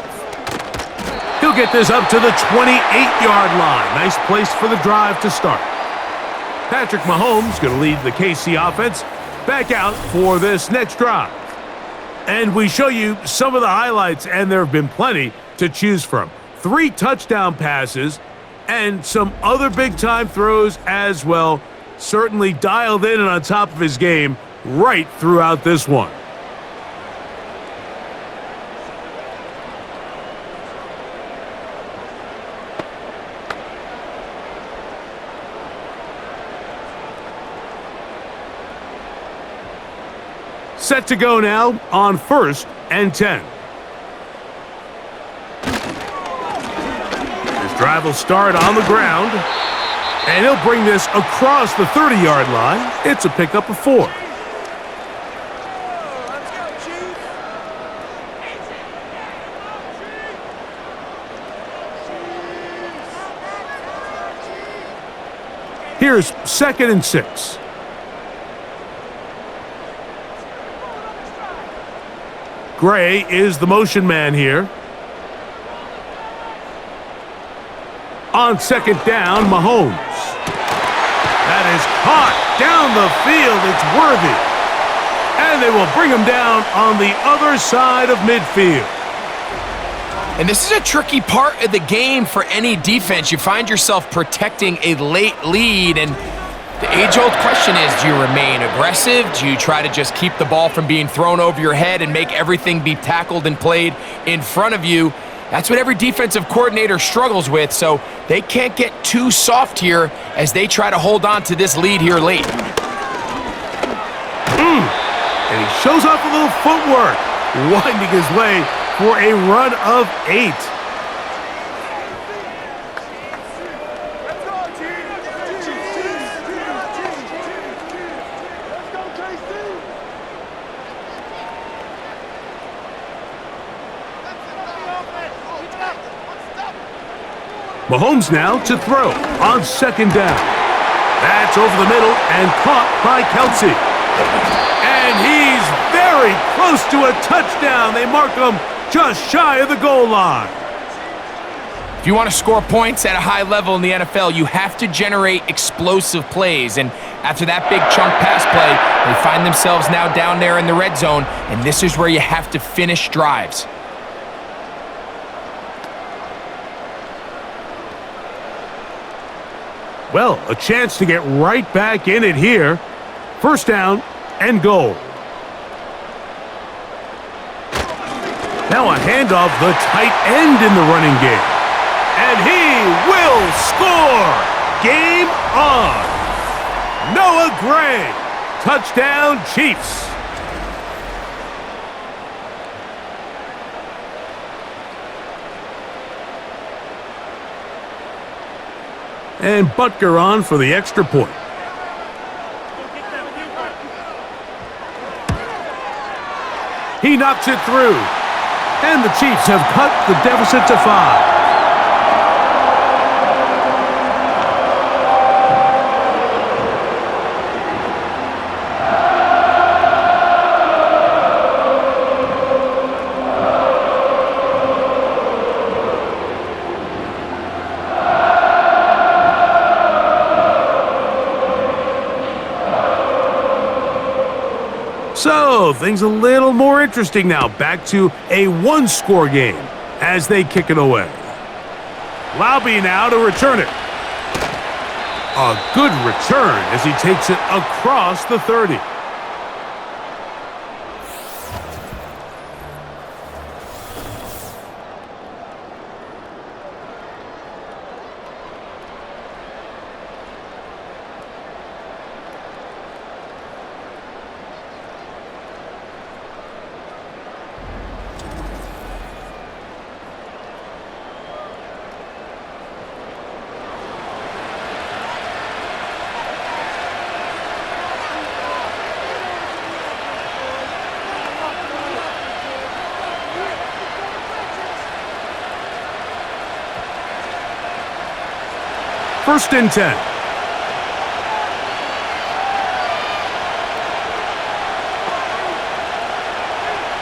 He'll get this up to the 28-yard line. Nice place for the drive to start. Patrick Mahomes going to lead the KC offense back out for this next drive. And we show you some of the highlights, and there have been plenty to choose from. 3 touchdown passes and some other big-time throws as well. Certainly dialed in and on top of his game right throughout this one. Set to go now on 1st and 10. This drive will start on the ground. And he'll bring this across the 30-yard line. It's a pickup of 4. Here's 2nd and 6. Gray is the motion man here. On 2nd down, Mahomes. That is caught down the field. It's worthy. And they will bring him down on the other side of midfield. And this is a tricky part of the game for any defense. You find yourself protecting a late lead, and the age-old question is, do you remain aggressive? Do you try to just keep the ball from being thrown over your head and make everything be tackled and played in front of you? That's what every defensive coordinator struggles with, so they can't get too soft here as they try to hold on to this lead here late. And he shows off a little footwork, winding his way for a run of 8. Mahomes now to throw on 2nd down. That's over the middle and caught by Kelsey. And he's very close to a touchdown. They mark him just shy of the goal line. If you want to score points at a high level in the NFL, you have to generate explosive plays. And after that big chunk pass play, they find themselves now down there in the red zone, and this is where you have to finish drives. Well, a chance to get right back in it here. 1st down and goal. Now a handoff, the tight end in the running game. And he will score! Game on! Noah Gray, touchdown Chiefs! And Butker on for the extra point. He knocks it through. And the Chiefs have cut the deficit to 5. So, things a little more interesting now. Back to a one-score game as they kick it away. Laube now to return it. A good return as he takes it across the 30. First and 10.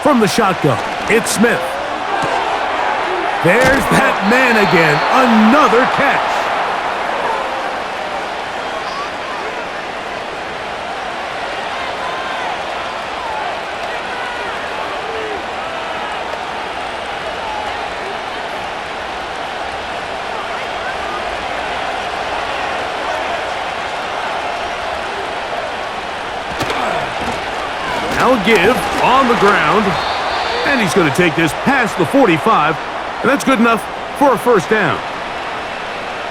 From the shotgun, it's Smith. There's that man again. Another catch. Now a give on the ground. And he's going to take this past the 45. And that's good enough for a first down.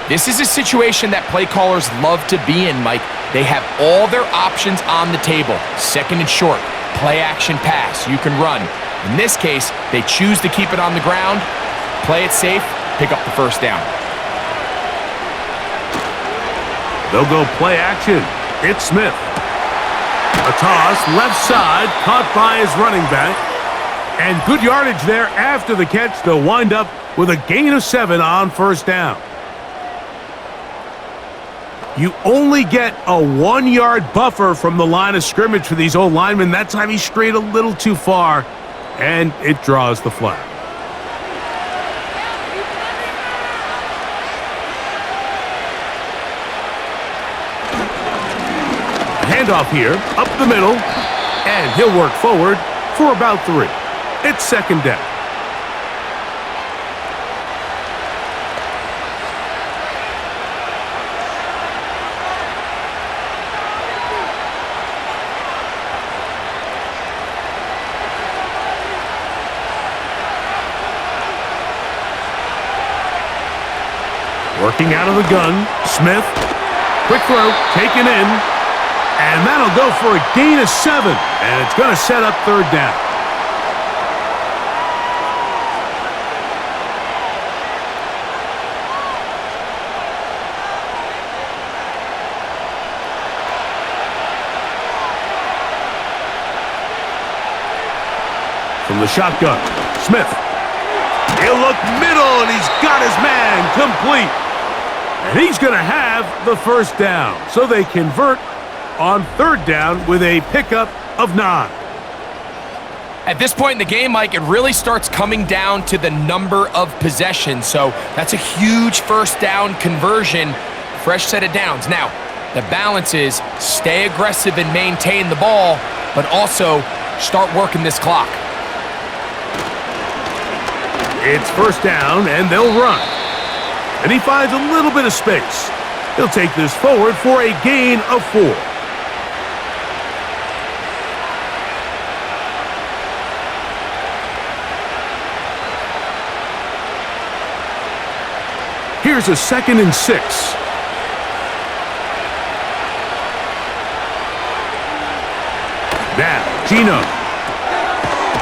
This is a situation that play callers love to be in, Mike. They have all their options on the table. Second and short, play action pass, you can run. In this case, they choose to keep it on the ground, play it safe, pick up the first down. They'll go play action. It's Smith. A toss, left side, caught by his running back. And good yardage there after the catch. They'll wind up with a gain of 7 on first down. You only get a 1-yard buffer from the line of scrimmage for these old linemen. That time he strayed a little too far, and it draws the flag. Handoff here, up the middle, and he'll work forward for about 3. It's second down. Working out of the gun, Smith, quick throw, taken in, and that'll go for a gain of 7, and it's going to set up third down. From the shotgun, Smith. He'll look middle, and he's got his man complete. And he's going to have the first down. So they convert on third down with a pickup of 9. At this point in the game, Mike, it really starts coming down to the number of possessions. So that's a huge first down conversion, fresh set of downs. Now, the balance is stay aggressive and maintain the ball, but also start working this clock. It's first down, and they'll run. And he finds a little bit of space. He'll take this forward for a gain of 4. Here's a 2nd and 6. Now, Gino.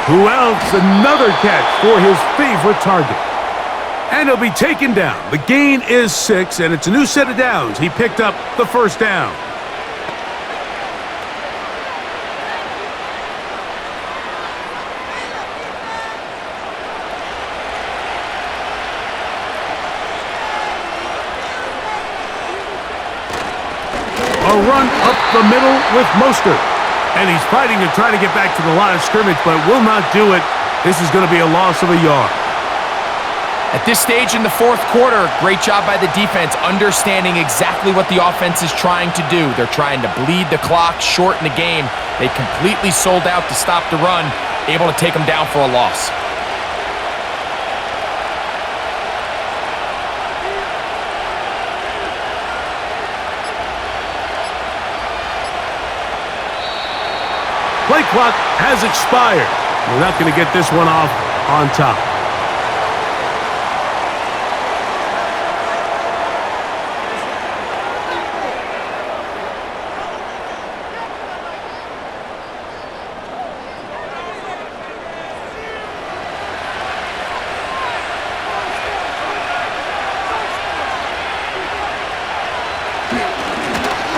Who else? Another catch for his favorite target. And he'll be taken down. The gain is 6, and it's a new set of downs. He picked up the first down. A run up the middle with Mostert. And he's fighting to try to get back to the line of scrimmage, but will not do it. This is going to be a loss of a yard. At this stage in the fourth quarter, great job by the defense understanding exactly what the offense is trying to do. They're trying to bleed the clock, shorten the game. They completely sold out to stop the run, able to take them down for a loss. Play clock has expired. We're not going to get this one off on top.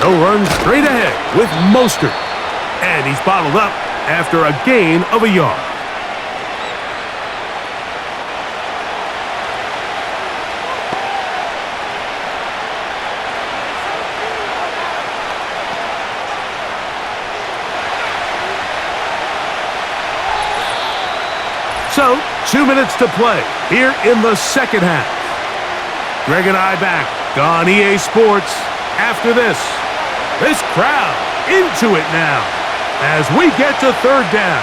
He'll run straight ahead with Mostert. And he's bottled up after a gain of a yard. So, 2 minutes to play here in the second half. Greg and I back on EA Sports after this. This crowd into it now as we get to third down.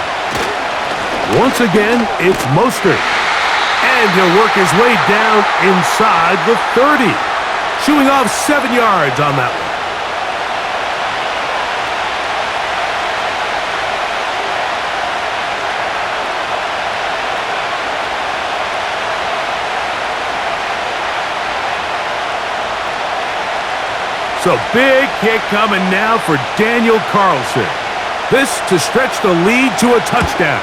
Once again, it's Mostert. And he'll work his way down inside the 30. Chewing off 7 yards on that one. So big kick coming now for Daniel Carlson. This to stretch the lead to a touchdown.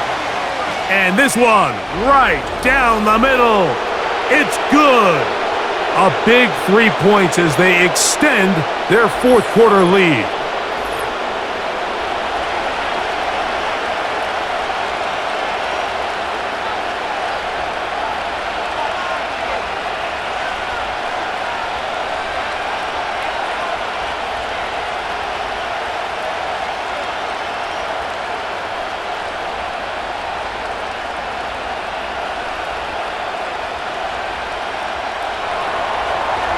And this one right down the middle. It's good. A big 3 points as they extend their fourth quarter lead.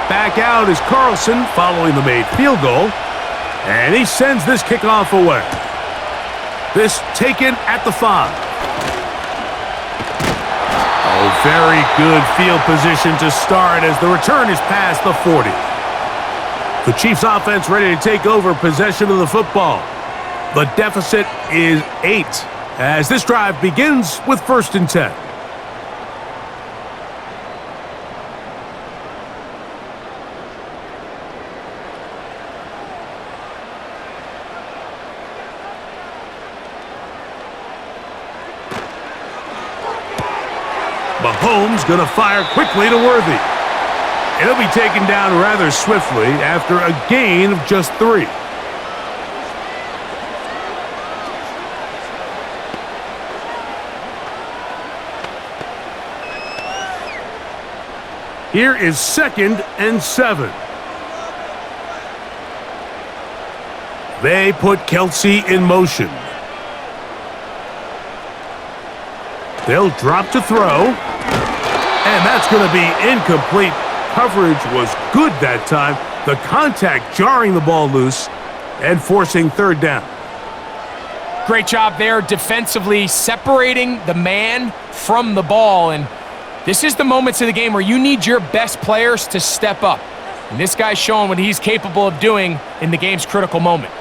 Back out is Carlson following the made field goal. And he sends this kickoff away. This taken at the 5. Oh, very good field position to start as the return is past the 40. The Chiefs offense ready to take over possession of the football. The deficit is 8 as this drive begins with 1st and 10. Mahomes going to fire quickly to Worthy. It'll be taken down rather swiftly after a gain of just 3. Here is 2nd and 7. They put Kelsey in motion. They'll drop to throw. And that's going to be incomplete. Coverage was good that time. The contact jarring the ball loose and forcing 3rd down. Great job there defensively, separating the man from the ball. And this is the moments of the game where you need your best players to step up. And this guy's showing what he's capable of doing in the game's critical moment.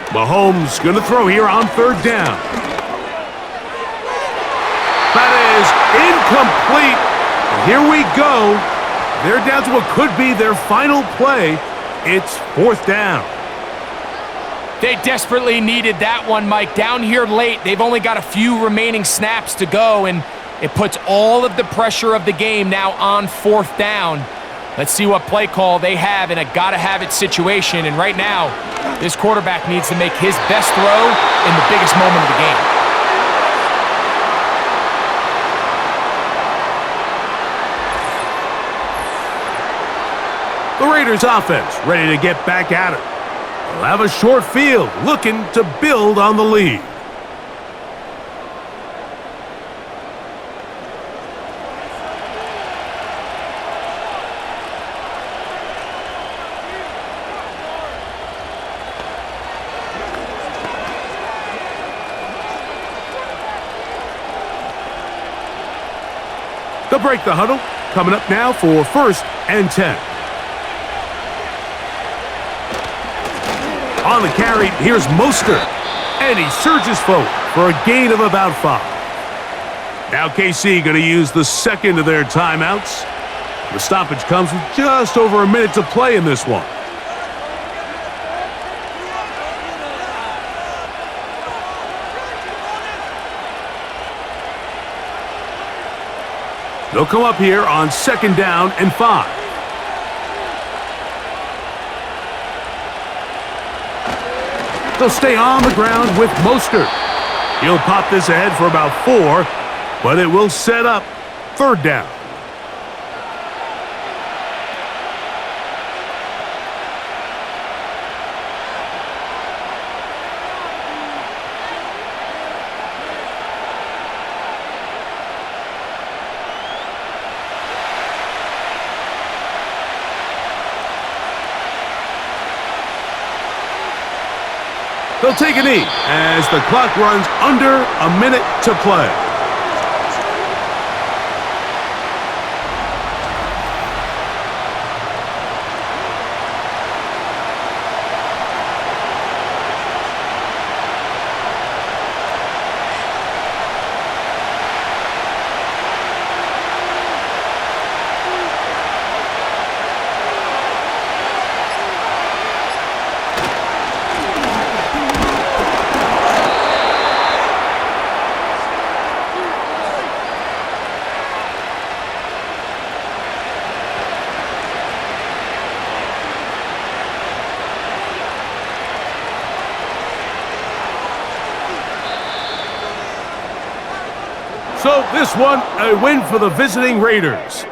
Mahomes going to throw here on 3rd down. That is incomplete. And here we go. They're down to what could be their final play. It's 4th down. They desperately needed that one, Mike. Down here late, they've only got a few remaining snaps to go, and it puts all of the pressure of the game now on 4th down. Let's see what play call they have in a gotta-have-it situation. And right now, this quarterback needs to make his best throw in the biggest moment of the game. The Raiders offense ready to get back at it. They'll have a short field looking to build on the lead. They'll break the huddle. Coming up now for 1st and 10. On the carry, here's Mostert. And he surges forward for a gain of about 5. Now KC going to use the second of their timeouts. The stoppage comes with just over a minute to play in this one. They'll come up here on 2nd down and 5. They'll stay on the ground with Mostert. He'll pop this ahead for about 4, but it will set up 3rd down. They'll take a knee as the clock runs under a minute to play. So this one, a win for the visiting Raiders.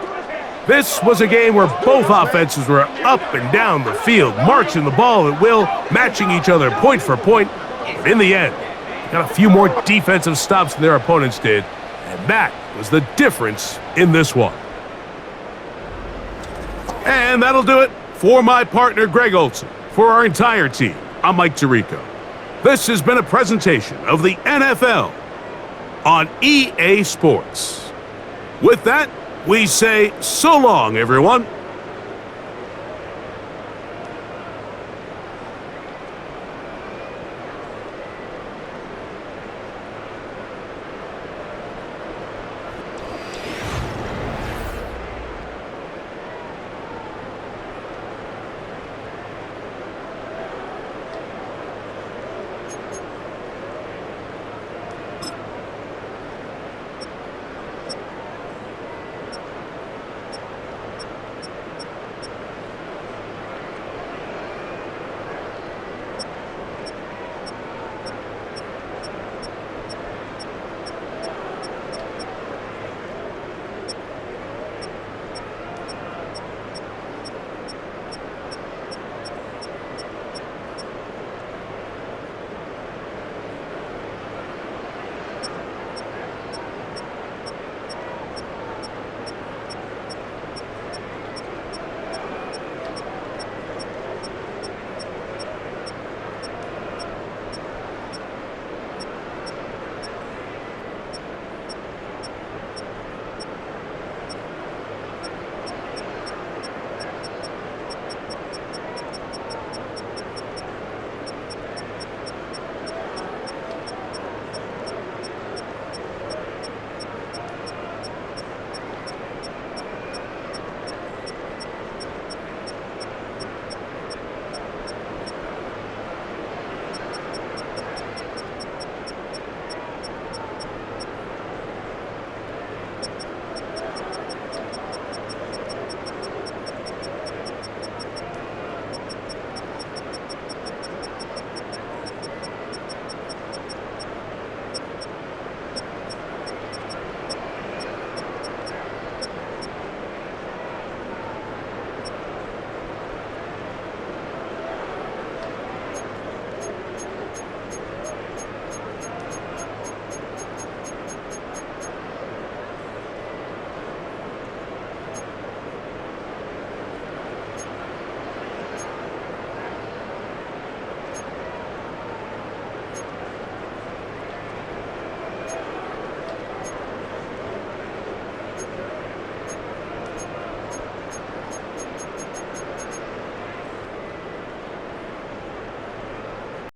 This was a game where both offenses were up and down the field, marching the ball at will, matching each other point for point. But in the end, they got a few more defensive stops than their opponents did, and that was the difference in this one. And that'll do it for my partner, Greg Olson. For our entire team, I'm Mike Tirico. This has been a presentation of the NFL on EA Sports. With that, we say so long, everyone.